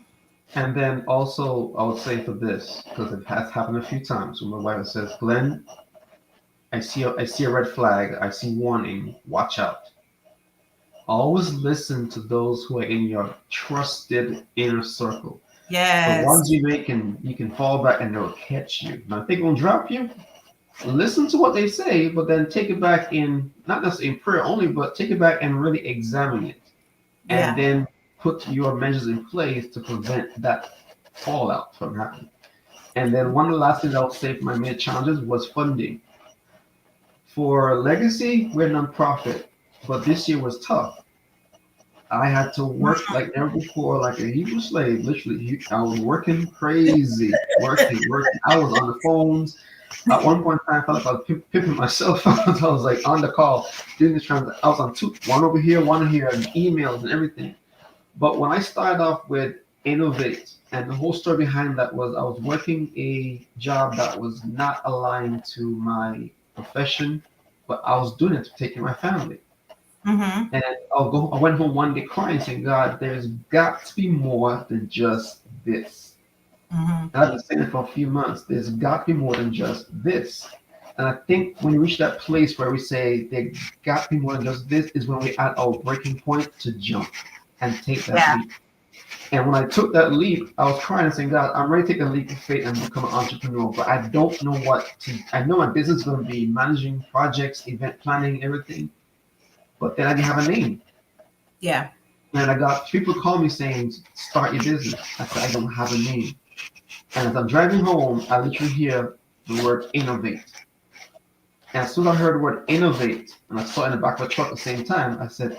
And then also, I would say for this, because it has happened a few times when my wife says, Glenn, I see a red flag. I see warning. Watch out. Always listen to those who are in your trusted inner circle.
Yes.
The ones you can fall back and they'll catch you. Now, if they're going to drop you, listen to what they say, but then take it back in, not necessarily in prayer only, but take it back and really examine it. And then put your measures in place to prevent that fallout from happening. And then one of the last things I would say for my main challenges was funding. For Legacy, we're a nonprofit, but this year was tough. I had to work like never before, like a Hebrew slave. Literally, I was working crazy, working. I was on the phones. At one point in time, I felt like I was pimping myself out. I was like on the call, doing this transaction. I was on two, one over here, one here, and emails and everything. But when I started off with Innovate, and the whole story behind that was I was working a job that was not aligned to my profession, but I was doing it to take care of my family. Mm-hmm. And I went home one day crying, saying, God, there's got to be more than just this. Mm-hmm. And I've been saying it for a few months. There's got to be more than just this. And I think when we reach that place where we say there got to be more than just this is when we're at our breaking point to jump and take that leap. And when I took that leap, I was crying and saying, God, I'm ready to take a leap of faith and become an entrepreneur, but I don't know what to. I know my business is going to be managing projects, event planning, everything, but then I didn't have a name.
Yeah.
And I got people call me saying, start your business. I said, I don't have a name. And as I'm driving home, I literally hear the word Innovate. And as soon as I heard the word Innovate, and I saw it in the back of a truck at the same time, I said,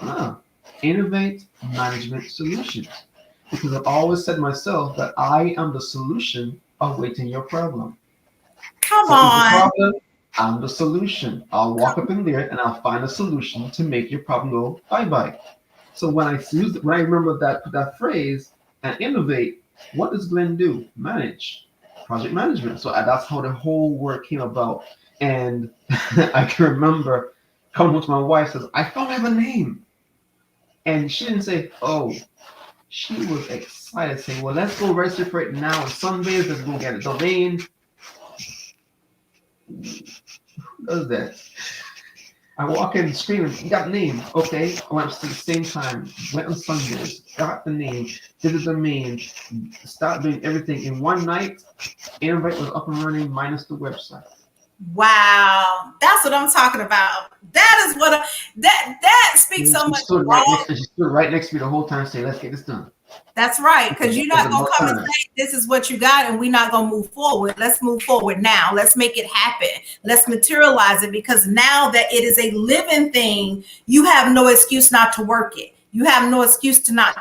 Innovate Management Solutions. Because I've always said to myself that I am the solution awaiting your problem.
Come on.
Problem, I'm the solution. I'll walk up in there and I'll find a solution to make your problem go bye-bye. So when I remember that phrase and innovate, what does Glenn do? Manage. Project management. So that's how the whole word came about. And I can remember coming home to my wife, says, I don't have a name. And she didn't say, oh. She was excited, saying, well, let's go register for it now on Sundays. Let's go get a domain. Who does that? I walk in screaming, you got a name. Okay. I went to the same time, went on Sundays, got the name, did the domain, started doing everything. In one night, Innovate was up and running minus the website.
Wow, that's what I'm talking about. That is what that speaks so much.
She stood right next to me the whole time, saying, "Let's get this done."
That's right, because you're not gonna come and say this is what you got, and we're not gonna move forward. Let's move forward now. Let's make it happen. Let's materialize it, because now that it is a living thing, you have no excuse not to work it. You have no excuse to not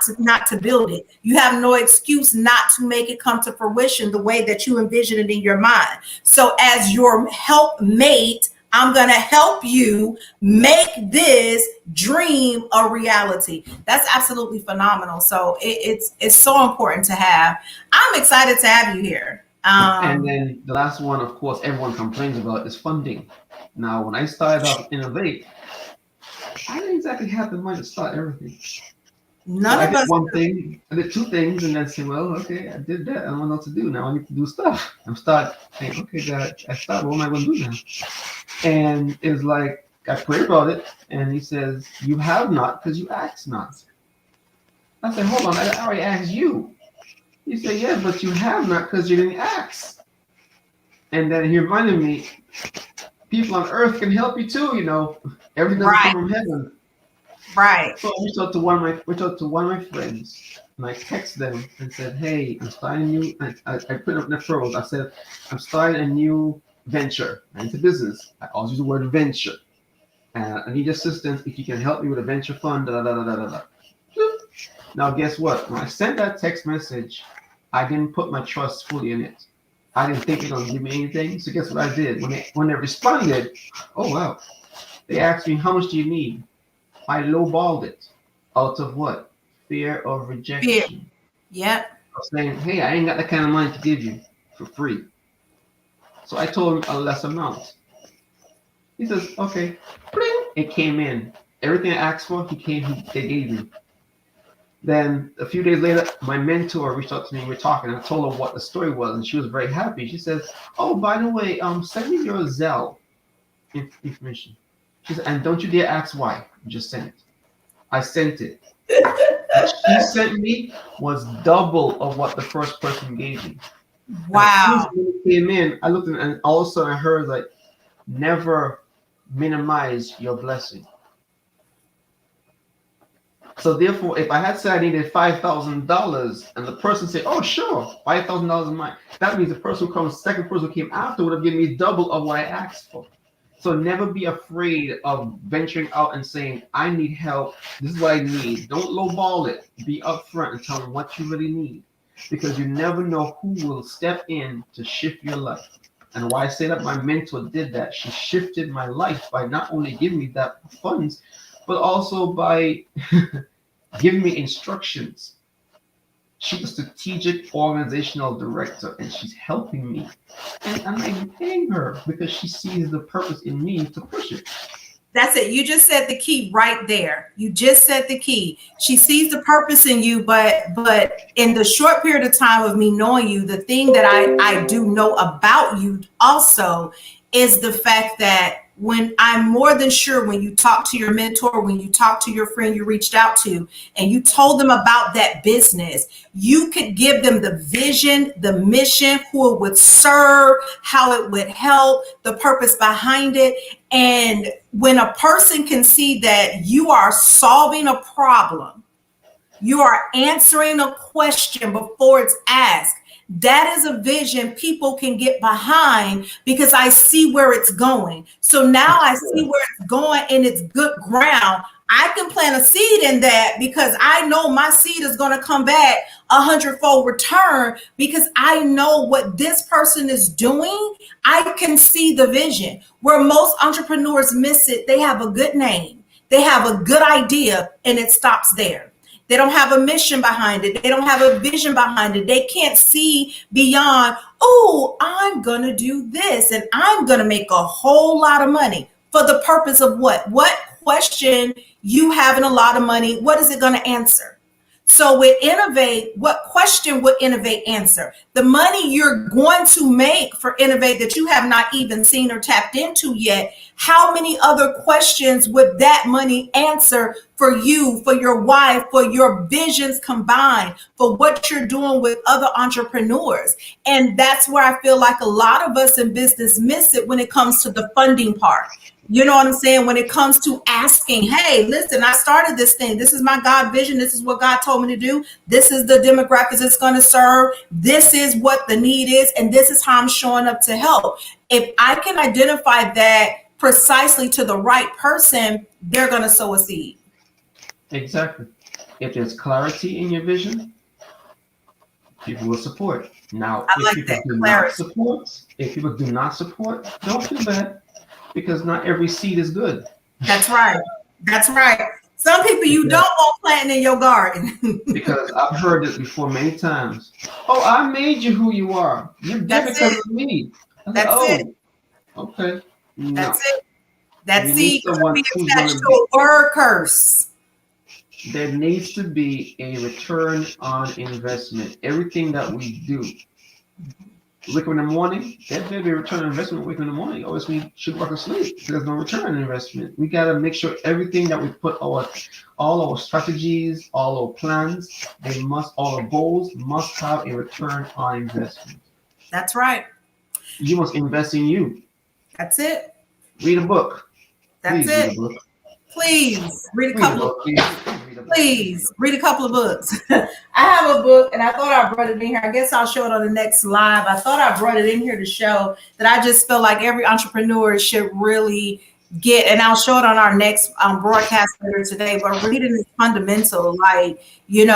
to build it. You have no excuse not to make it come to fruition the way that you envision it in your mind. So as your helpmate, I'm going to help you make this dream a reality. That's absolutely phenomenal. So it's so important to have. I'm excited to have you here.
And then the last one, of course, everyone complains about is funding. Now, when I started off Innovate, I didn't exactly have the money to start everything.
None
I
of
did
us.
one thing, I did two things, and then said, well, okay, I did that. I don't know what to do now. I need to do stuff. I'm start thinking, okay, God, I started. What am I going to do now? And it's like, I prayed about it, and he says, you have not because you asked not. I said, hold on, I already asked you. He said, yeah, but you have not because you didn't ask. And then he reminded me, people on earth can help you too, you know. Everything doesn't come
Right,
from heaven.
right.
So I reached out to one of my friends, and I texted them and said, "Hey, I'm starting a new." I put up the pros. I said, "I'm starting a new venture into business." I always use the word venture. I need assistance. If you can help me with a venture fund, da da da da da da. Now, guess what? When I sent that text message, I didn't put my trust fully in it. I didn't think they're gonna give me anything. So guess what I did? When they responded, oh wow, they asked me how much do you need? I lowballed it. Out of what? Fear of
Fear.
rejection.
Yep.
I was saying, hey, I ain't got that kind of money to give you for free. So I told him a less amount. He says, okay. Bling. It came in. Everything I asked for, they gave me. Then a few days later, my mentor reached out to me. We were talking, and I told her what the story was, and she was very happy. She says, "Oh, by the way, send me your Zelle information." She said, "And don't you dare ask why. Just send it." I sent it. What she sent me was double of what the first person gave me. And as soon as
Wow.
it came in, I looked at it, and all of a sudden I heard like, "Never minimize your blessing." So therefore, if I had said I needed $5,000, and the person said, "Oh, sure, $5,000 is mine," that means the person who comes, second person who came after would have given me double of what I asked for. So never be afraid of venturing out and saying, "I need help. This is what I need." Don't lowball it. Be upfront and tell them what you really need, because you never know who will step in to shift your life. And why I say that, my mentor did that. She shifted my life by not only giving me that funds, but also by giving me instructions. She's a strategic organizational director, and she's helping me. And I'm not even paying her because she sees the purpose in me to push it.
That's it. You just said the key right there. You just said the key. She sees the purpose in you, but in the short period of time of me knowing you, the thing that I do know about you also is the fact that when I'm more than sure when you talk to your mentor, when you talk to your friend you reached out to, and you told them about that business, you could give them the vision, the mission, who it would serve, how it would help, the purpose behind it. And when a person can see that you are solving a problem, you are answering a question before it's asked, that is a vision people can get behind because I see where it's going. So now I see where it's going and it's good ground. I can plant a seed in that because I know my seed is going to come back 100-fold return because I know what this person is doing. I can see the vision. Where most entrepreneurs miss it, they have a good name, they have a good idea, and it stops there. They don't have a mission behind it. They don't have a vision behind it. They can't see beyond, oh, I'm going to do this and I'm going to make a whole lot of money. For the purpose of what? What question you having a lot of money, what is it going to answer? So with Innovate, what question would Innovate answer? The money you're going to make for Innovate that you have not even seen or tapped into yet, how many other questions would that money answer for you, for your wife, for your visions combined, for what you're doing with other entrepreneurs? And that's where I feel like a lot of us in business miss it when it comes to the funding part. You know what I'm saying? When it comes to asking, hey, listen, I started this thing. This is my God vision. This is what God told me to do. This is the demographics it's going to serve. This is what the need is. And this is how I'm showing up to help. If I can identify that precisely to the right person, they're going to sow a seed.
Exactly. If there's clarity in your vision, people will support. Now,
I like that clarity.
if people do not support, don't feel bad because not every seed is good.
That's right. That's right. Some people you don't want planting in your garden.
Because I've heard this before many times. Oh, I made you who you are. You're there because of me.
That's it.
Okay. No.
That's it. That
You need
seed could
someone
be
who's
attached
going to
to
be.
a word curse.
There needs to be a return on investment. Everything that we do. Wake up in the morning, that better be a return on investment. Wake up in the morning, or else we should work asleep. There's no return on investment. We gotta make sure everything that we put all our strategies, all our plans, all our goals must have a return on investment.
That's right.
You must invest in you.
That's it.
Read a book.
That's
Please read a
it.
book.
Please read a
Read a
couple of
book. Please read a book.
please read a couple of books. I have a book and I thought I brought it in here. I guess I'll show it on the next live. I thought I brought it in here to show that I just feel like every entrepreneur should really get, and I'll show it on our next broadcast later today, but reading is fundamental. Like, in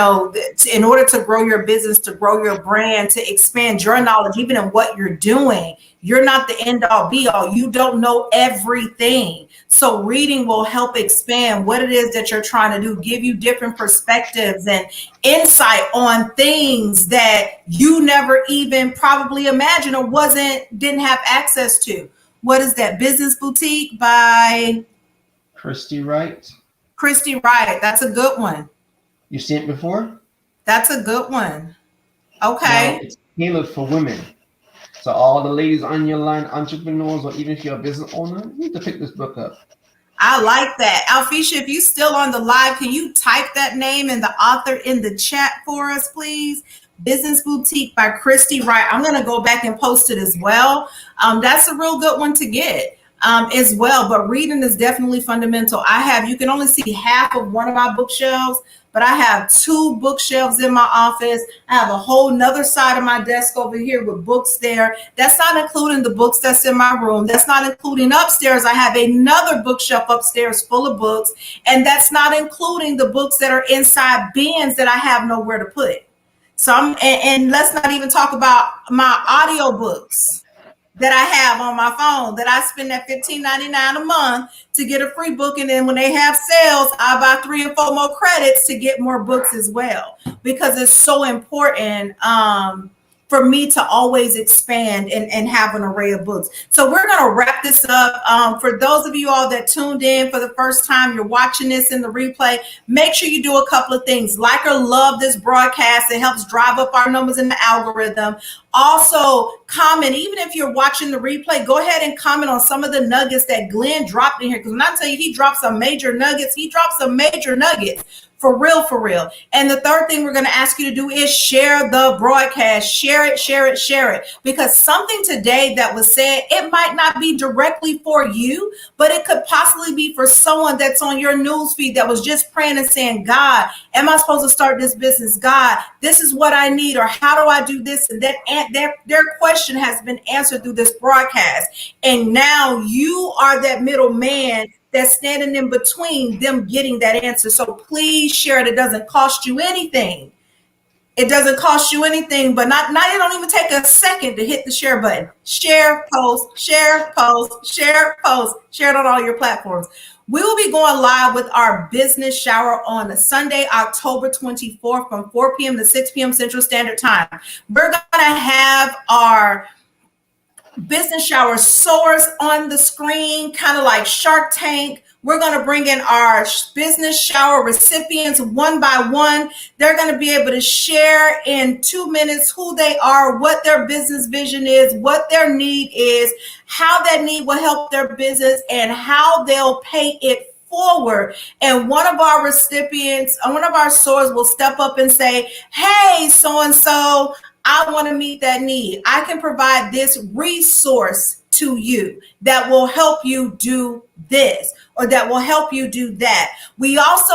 order to grow your business, to grow your brand, to expand your knowledge, even in what you're doing, you're not the end all be all. You don't know everything. So reading will help expand what it is that you're trying to do, give you different perspectives and insight on things that you never even probably imagined or didn't have access to. What is that? Business Boutique by
Christy Wright.
Christy Wright. That's a good one.
You seen it before?
That's a good one.
Now,
Okay.
it's tailored for women. So all the ladies on your line, entrepreneurs, or even if you're a business owner, you need to pick this book up.
I like that. Alfisha, if you still on the live, can you type that name and the author in the chat for us, please? Business Boutique by Christy Wright. I'm going to go back and post it as well. That's a real good one to get as well. But reading is definitely fundamental. You can only see half of one of my bookshelves, but I have 2 bookshelves in my office. I have a whole nother side of my desk over here with books there. That's not including the books that's in my room. That's not including upstairs. I have another bookshelf upstairs full of books. And that's not including the books that are inside bins that I have nowhere to put. So and let's not even talk about my audio books that I have on my phone that I spend that $15.99 a month to get a free book. And then when they have sales, I buy 3 and 4 more credits to get more books as well, because it's so important for me to always expand and have an array of books. So we're going to wrap this up. For those of you all that tuned in for the first time, you're watching this in the replay, make sure you do a couple of things. Like or love this broadcast. It helps drive up our numbers in the algorithm. Also, comment. Even if you're watching the replay, go ahead and comment on some of the nuggets that Glenn dropped in here. Because when I tell you he dropped some major nuggets, he dropped some major nuggets. For real, for real. And the third thing we're going to ask you to do is share the broadcast. Share it, share it, share it. Because something today that was said, it might not be directly for you, but it could possibly be for someone that's on your newsfeed that was just praying and saying, God, am I supposed to start this business? God, this is what I need, or how do I do this? And that their question has been answered through this broadcast. And now you are that middleman that's standing in between them getting that answer. So please share it. It doesn't cost you anything. It doesn't cost you anything, but not it don't even take a second to hit the share button. Share, post, share, post, share, post, share it on all your platforms. We will be going live with our business shower on Sunday, October 24th from 4 p.m. to 6 p.m. Central Standard Time. We're going to have our business shower Sowers on the screen, kind of like Shark Tank. We're going to bring in our business shower recipients one by one. They're going to be able to share in 2 minutes who they are, what their business vision is, what their need is, how that need will help their business, and how they'll pay it forward. And one of our recipients, one of our Sowers will step up and say, hey, so-and-so, I want to meet that need. I can provide this resource to you that will help you do this, or that will help you do that. We also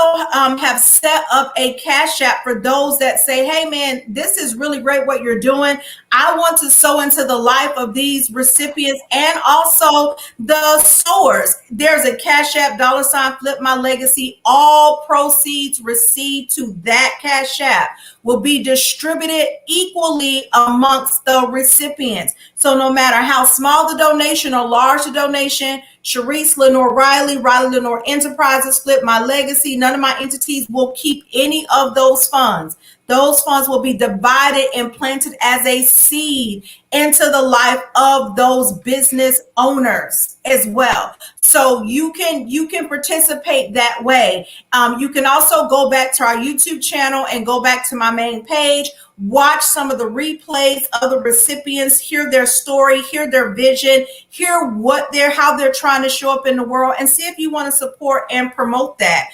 have set up a Cash App for those that say, hey man, this is really great what you're doing. I want to sow into the life of these recipients and also the sowers. There's a Cash App, $ Flip My Legacy. All proceeds received to that Cash App will be distributed equally amongst the recipients. So no matter how small the donation or large the donation, Sharice Lenore Riley, Riley Lenore Enterprises, Flip My Legacy. None of my entities will keep any of those funds. Those funds will be divided and planted as a seed into the life of those business owners as well. So you can participate that way. You can also go back to our YouTube channel and go back to my main page, watch some of the replays of the recipients, hear their story, hear their vision, hear how they're trying to show up in the world, and see if you want to support and promote that.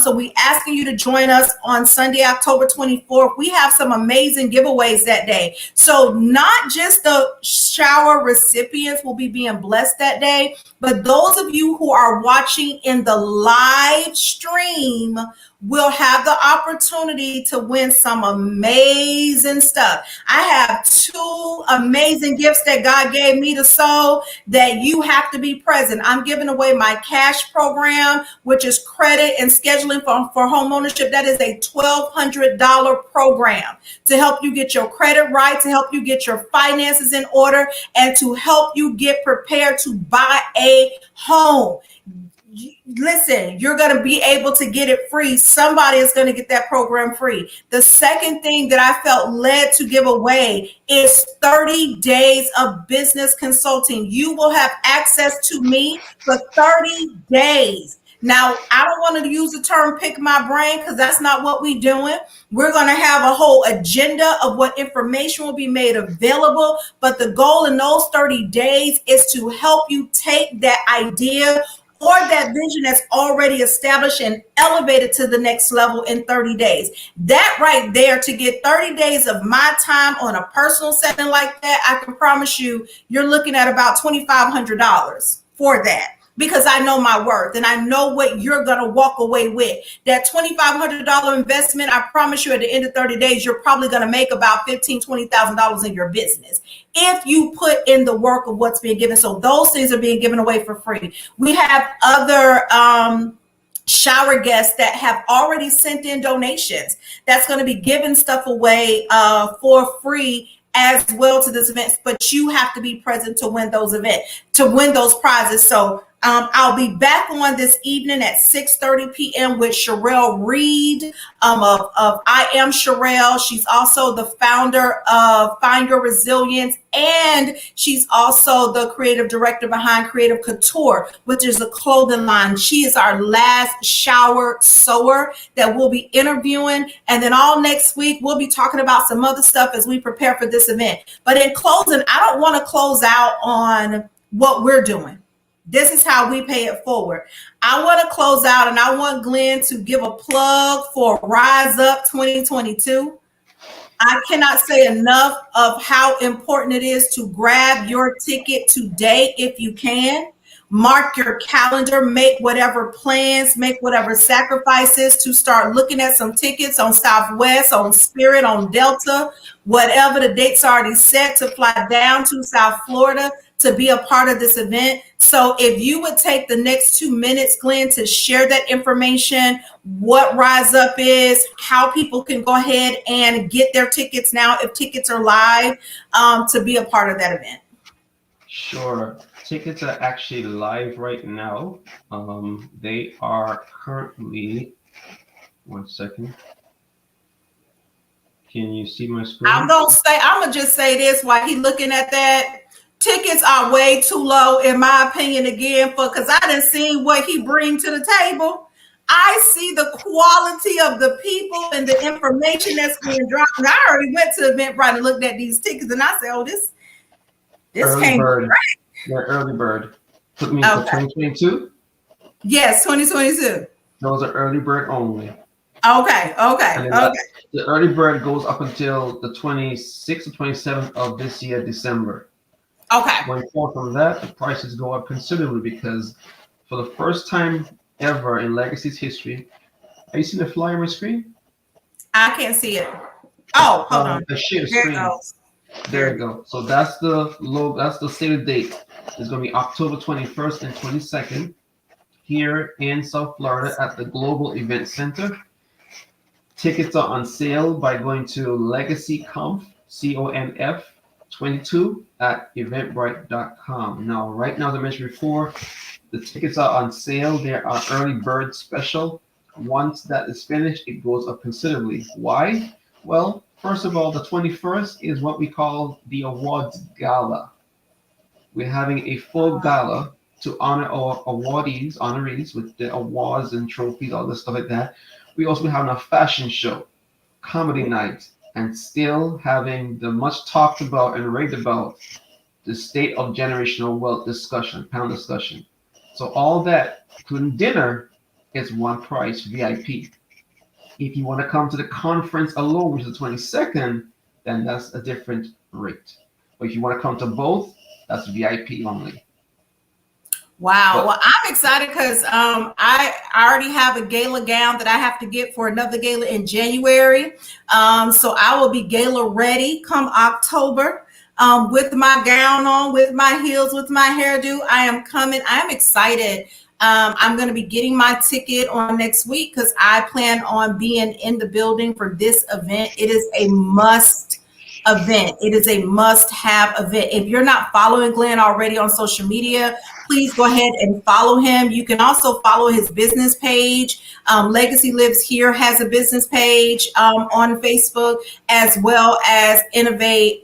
So we asking you to join us on Sunday, October 24th. We have some amazing giveaways that day. So not just the shower recipients will be being blessed that day, but those of you who are watching in the live stream will have the opportunity to win some amazing stuff. I have 2 amazing gifts that God gave me to sow that you have to be present. I'm giving away my cash program, which is credit and scheduling for home ownership. That is a $1,200 program to help you get your credit right, to help you get your finances in order, and to help you get prepared to buy a home. Listen, you're going to be able to get it free. Somebody is going to get that program free. The second thing that I felt led to give away is 30 days of business consulting. You will have access to me for 30 days. Now, I don't want to use the term pick my brain because that's not what we're doing. We're going to have a whole agenda of what information will be made available. But the goal in those 30 days is to help you take that idea or that vision that's already established and elevated to the next level in 30 days. That right there, to get 30 days of my time on a personal setting like that, I can promise you, you're looking at about $2,500 for that. Because I know my worth and I know what you're going to walk away with. That $2,500 investment, I promise you at the end of 30 days, you're probably going to make about $15,000, $20,000 in your business if you put in the work of what's being given. So those things are being given away for free. We have other shower guests that have already sent in donations that's going to be giving stuff away for free as well to this event, but you have to be present to win those prizes. So I'll be back on this evening at 6:30 p.m. with Sherelle Reed of I Am Sherelle. She's also the founder of Find Your Resilience, and she's also the creative director behind Creative Couture, which is a clothing line. She is our last shower sower that we'll be interviewing. And then all next week, we'll be talking about some other stuff as we prepare for this event. But in closing, I don't want to close out on what we're doing. This is how we pay it forward. I want to close out and I want Glenn to give a plug for Rise Up 2022. I cannot say enough of how important it is to grab your ticket today if you can. Mark your calendar, make whatever plans, make whatever sacrifices to start looking at some tickets on Southwest, on Spirit, on Delta, whatever the date's already set to fly down to South Florida to be a part of this event. So if you would take the next 2 minutes, Glenn, to share that information, what Rise Up is, how people can go ahead and get their tickets now if tickets are live to be a part of that event.
Sure. Tickets are actually live right now. They are currently, 1 second. Can you see my screen?
I'm gonna just say this while he's looking at that. Tickets are way too low, in my opinion, again, because I done seen what he bring to the table. I see the quality of the people and the information that's being dropped. And I already went to Eventbrite and looked at these tickets, and I said, "Oh, this
came right." They're early bird. Put me for 2022.
Yes, 2022.
Those are early bird only.
Okay.
The early bird goes up until the 26th or 27th of this year, December.
Okay.
Going forward from that, the prices go up considerably because for the first time ever in Legacy's history, are you seeing the flyer on my screen?
I can't see it. Oh, hold on.
The share screen. There you go. So that's the logo. That's the save date. It's going to be October 21st and 22nd here in South Florida at the Global Event Center. Tickets are on sale by going to LegacyConf, CONF 22 at eventbrite.com. Now, right now, as I mentioned before, The tickets are on sale. There are early bird special. Once that is finished, it goes up considerably. Why? Well, first of all, the 21st is what we call the awards gala. We're having a full gala to honor our honorees with the awards and trophies, all this stuff like that. We also having a fashion show, comedy night, and still having the much talked about and raved about the state of generational wealth discussion, panel discussion. So all that, including dinner, is one price, VIP. If you want to come to the conference alone, which is the 22nd, then that's a different rate. But if you want to come to both, that's VIP only.
Wow. Well, I'm excited because I already have a gala gown that I have to get for another gala in January. So I will be gala ready come October. With my gown on, with my heels, with my hairdo. I am coming. I'm excited. I'm going to be getting my ticket on next week because I plan on being in the building for this event. It is a must event. It is a must-have event. If you're not following Glenn already on social media, please go ahead and follow him. You can also follow his business page. Legacy Lives Here has a business page on Facebook, as well as Innovate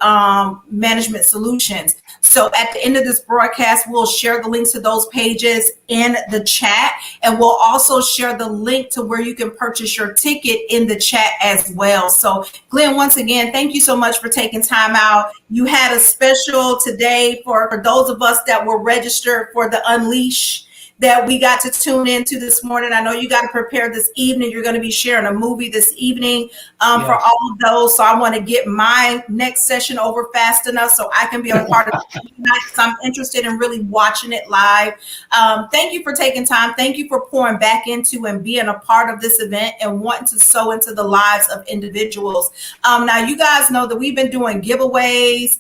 Management Solutions. So at the end of this broadcast, we'll share the links to those pages in the chat, and we'll also share the link to where you can purchase your ticket in the chat as well. So Glenn, once again, thank you so much for taking time out. You had a special today for those of us that were registered for the Unleash that we got to tune into this morning. I know you got to prepare this evening. You're going to be sharing a movie this evening for all of those. So I want to get my next session over fast enough so I can be a part of it tonight, because I'm interested in really watching it live. Thank you for taking time. Thank you for pouring back into and being a part of this event and wanting to sow into the lives of individuals. Now, you guys know that we've been doing giveaways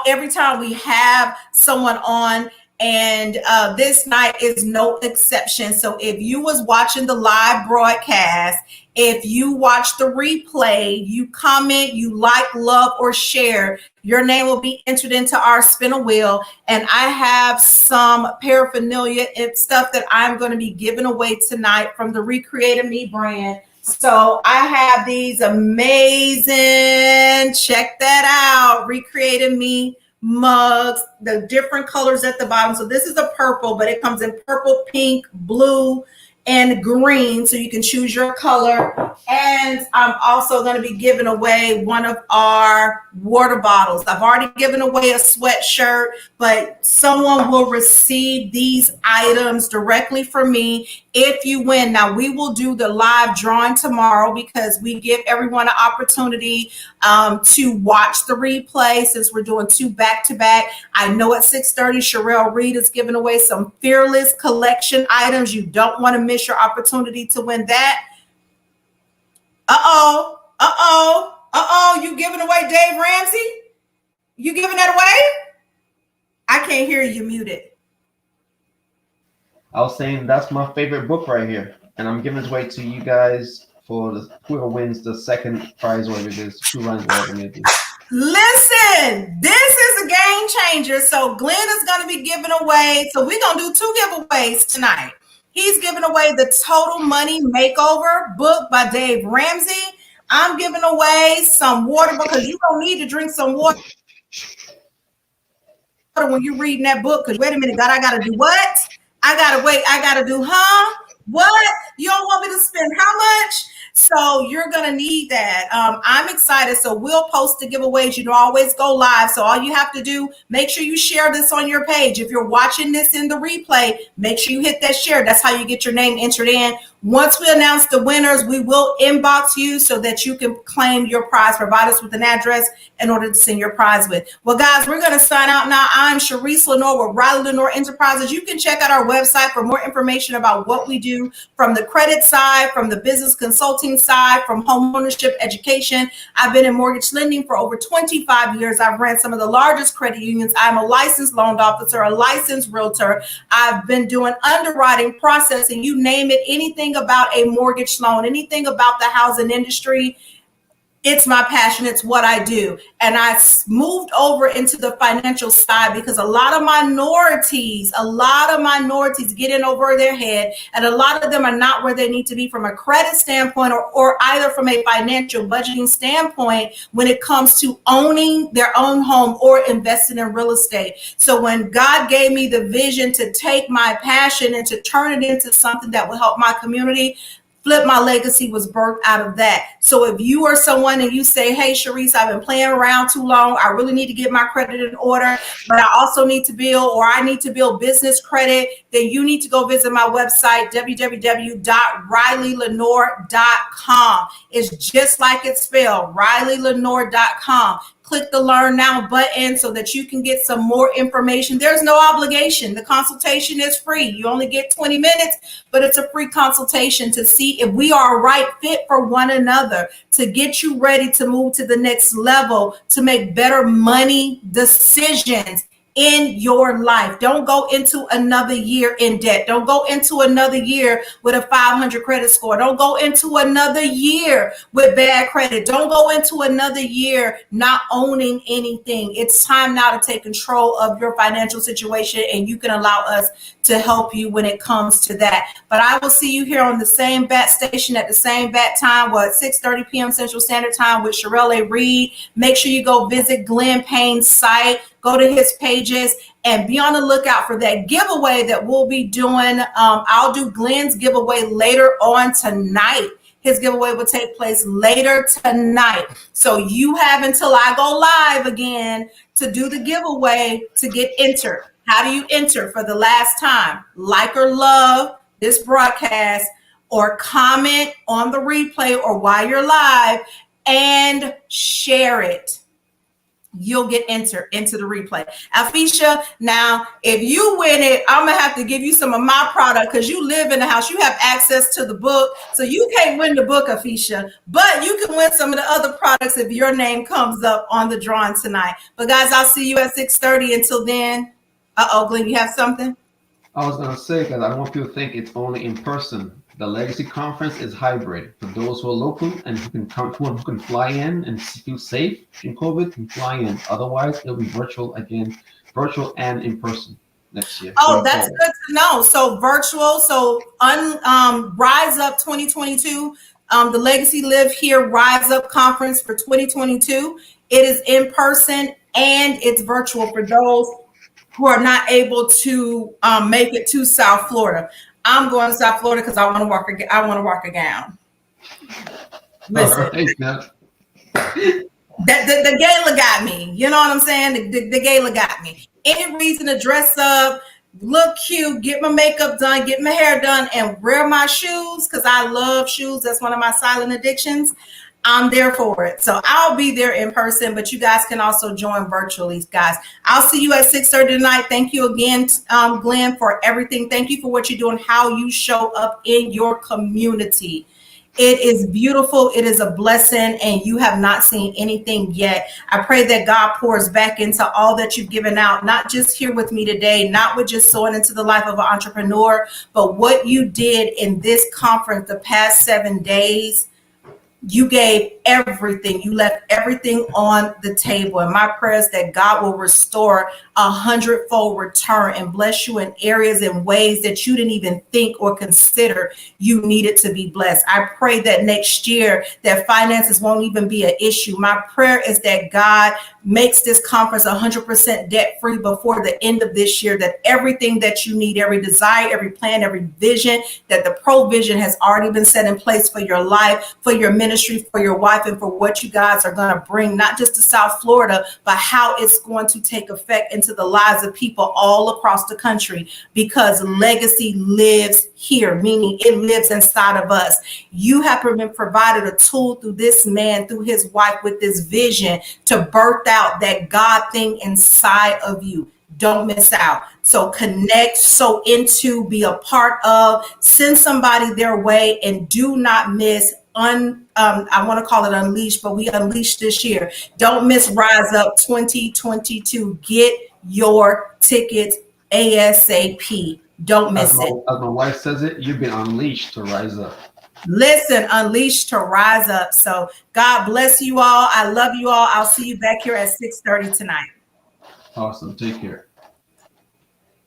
every time we have someone on. And this night is no exception. So if you was watching the live broadcast, if you watch the replay, you comment, you like, love, or share, your name will be entered into our spin a wheel. And I have some paraphernalia and stuff that I'm going to be giving away tonight from the Recreated Me brand. So I have these amazing, check that out, Recreated Me mugs, the different colors at the bottom. So this is a purple, but it comes in purple, pink, blue, and green, so you can choose your color. And I'm also going to be giving away one of our water bottles. I've already given away a sweatshirt, but someone will receive these items directly from me if you win. Now, we will do the live drawing tomorrow because we give everyone an opportunity to watch the replay, since we're doing two back-to-back. I know at 6:30, Sherelle Reed is giving away some Fearless collection items. You don't want to miss your opportunity to win that. You giving away Dave Ramsey? You giving that away? I can't hear you, muted.
I was saying that's my favorite book right here, and I'm giving it away to you guys for whoever wins the second prize, whatever it is, 2 runs, whatever it is.
Listen, this is a game changer. So Glenn is going to be giving away. So we're going to do 2 giveaways tonight. He's giving away the Total Money Makeover book by Dave Ramsey. I'm giving away some water because you don't need to drink some water when you're reading that book. Because wait a minute, God, I got to do what? I got to wait. I got to do, what? You don't want me to spend how much? So you're going to need that. I'm excited. So we'll post the giveaways. You don't always go live. So all you have to do, make sure you share this on your page. If you're watching this in the replay, make sure you hit that share. That's how you get your name entered in. Once we announce the winners, we will inbox you so that you can claim your prize. Provide us with an address in order to send your prize with. Well, guys, we're going to sign out now. I'm Sharice Lenore with Riley Lenore Enterprises. You can check out our website for more information about what we do from the credit side, from the business consulting side, from home ownership education. I've been in mortgage lending for over 25 years. I've ran some of the largest credit unions. I'm a licensed loan officer, a licensed realtor. I've been doing underwriting, processing, you name it, anything about a mortgage loan, anything about the housing industry. It's my passion. It's what I do. And I moved over into the financial side because a lot of minorities get in over their head. And a lot of them are not where they need to be from a credit standpoint or either from a financial budgeting standpoint when it comes to owning their own home or investing in real estate. So when God gave me the vision to take my passion and to turn it into something that will help my community, Flip My Legacy was birthed out of that. So if you are someone and you say, hey, Sharice, I've been playing around too long. I really need to get my credit in order, but I also need to build, or I need to build business credit, then you need to go visit my website, www.rileylenore.com. It's just like it's spelled, rileylenore.com. Click the Learn Now button so that you can get some more information. There's no obligation. The consultation is free. You only get 20 minutes, but it's a free consultation to see if we are a right fit for one another, to get you ready to move to the next level, to make better money decisions in your life. Don't go into another year in debt. Don't go into another year with a 500 credit score. Don't go into another year with bad credit. Don't go into another year not owning anything. It's time now to take control of your financial situation, and you can allow us to help you when it comes to that. But I will see you here on the same bat station at the same bat time, at 6:30 p.m. Central Standard Time with Sherelle A. Reed. Make sure you go visit Glenn Payne's site. Go to his pages and be on the lookout for that giveaway that we'll be doing. I'll do Glenn's giveaway later on tonight. His giveaway will take place later tonight. So you have until I go live again to do the giveaway to get entered. How do you enter? For the last time, like or love this broadcast, or comment on the replay or while you're live and share it. You'll get entered into the replay. Alfisha, now, if you win it, I'm going to have to give you some of my product because you live in the house. You have access to the book. So you can't win the book, Alfisha, but you can win some of the other products if your name comes up on the drawing tonight. But guys, I'll see you at 6:30. Until then, Glenn, you have something?
I was going to say, because I want people to think it's only in person. The Legacy Conference is hybrid. For those who are local and who can come, who can fly in and feel safe in COVID, can fly in. Otherwise, it'll be virtual again, virtual and in person next year.
Oh, that's good to know. So virtual. So Rise Up 2022. The Legacy Live Here Rise Up Conference for 2022. It is in person and it's virtual for those who are not able to make it to South Florida. I'm going to South Florida because I want to rock a gown. Listen, the gala got me. You know what I'm saying? The gala got me. Any reason to dress up, look cute, get my makeup done, get my hair done, and wear my shoes because I love shoes. That's one of my silent addictions. I'm there for it. So I'll be there in person, but you guys can also join virtually, guys. I'll see you at 6:30 tonight. Thank you again, Glenn, for everything. Thank you for what you do and how you show up in your community. It is beautiful. It is a blessing, and you have not seen anything yet. I pray that God pours back into all that you've given out, not just here with me today, not with just sowing into the life of an entrepreneur, but what you did in this conference the past 7 days. You gave everything. You left everything on the table. And my prayer is that God will restore 100-fold return and bless you in areas and ways that you didn't even think or consider you needed to be blessed. I pray that next year that finances won't even be an issue. My prayer is that God makes this conference 100% debt free before the end of this year, that everything that you need, every desire, every plan, every vision, that the provision has already been set in place for your life, for your ministry, for your wife, and for what you guys are going to bring, not just to South Florida, but how it's going to take effect into the lives of people all across the country, because legacy lives here, meaning it lives inside of us. You have been provided a tool through this man, through his wife, with this vision to birth out that God thing inside of you. Don't miss out. So connect, so into, be a part of, send somebody their way, and do not miss I want to call it Unleashed, but we unleashed this year. Don't miss Rise Up 2022. Get your tickets ASAP. Don't miss it.
As my wife says it, you've been unleashed to rise up.
Listen, unleashed to rise up. So God bless you all. I love you all. I'll see you back here at 6:30 tonight.
Awesome. Take care.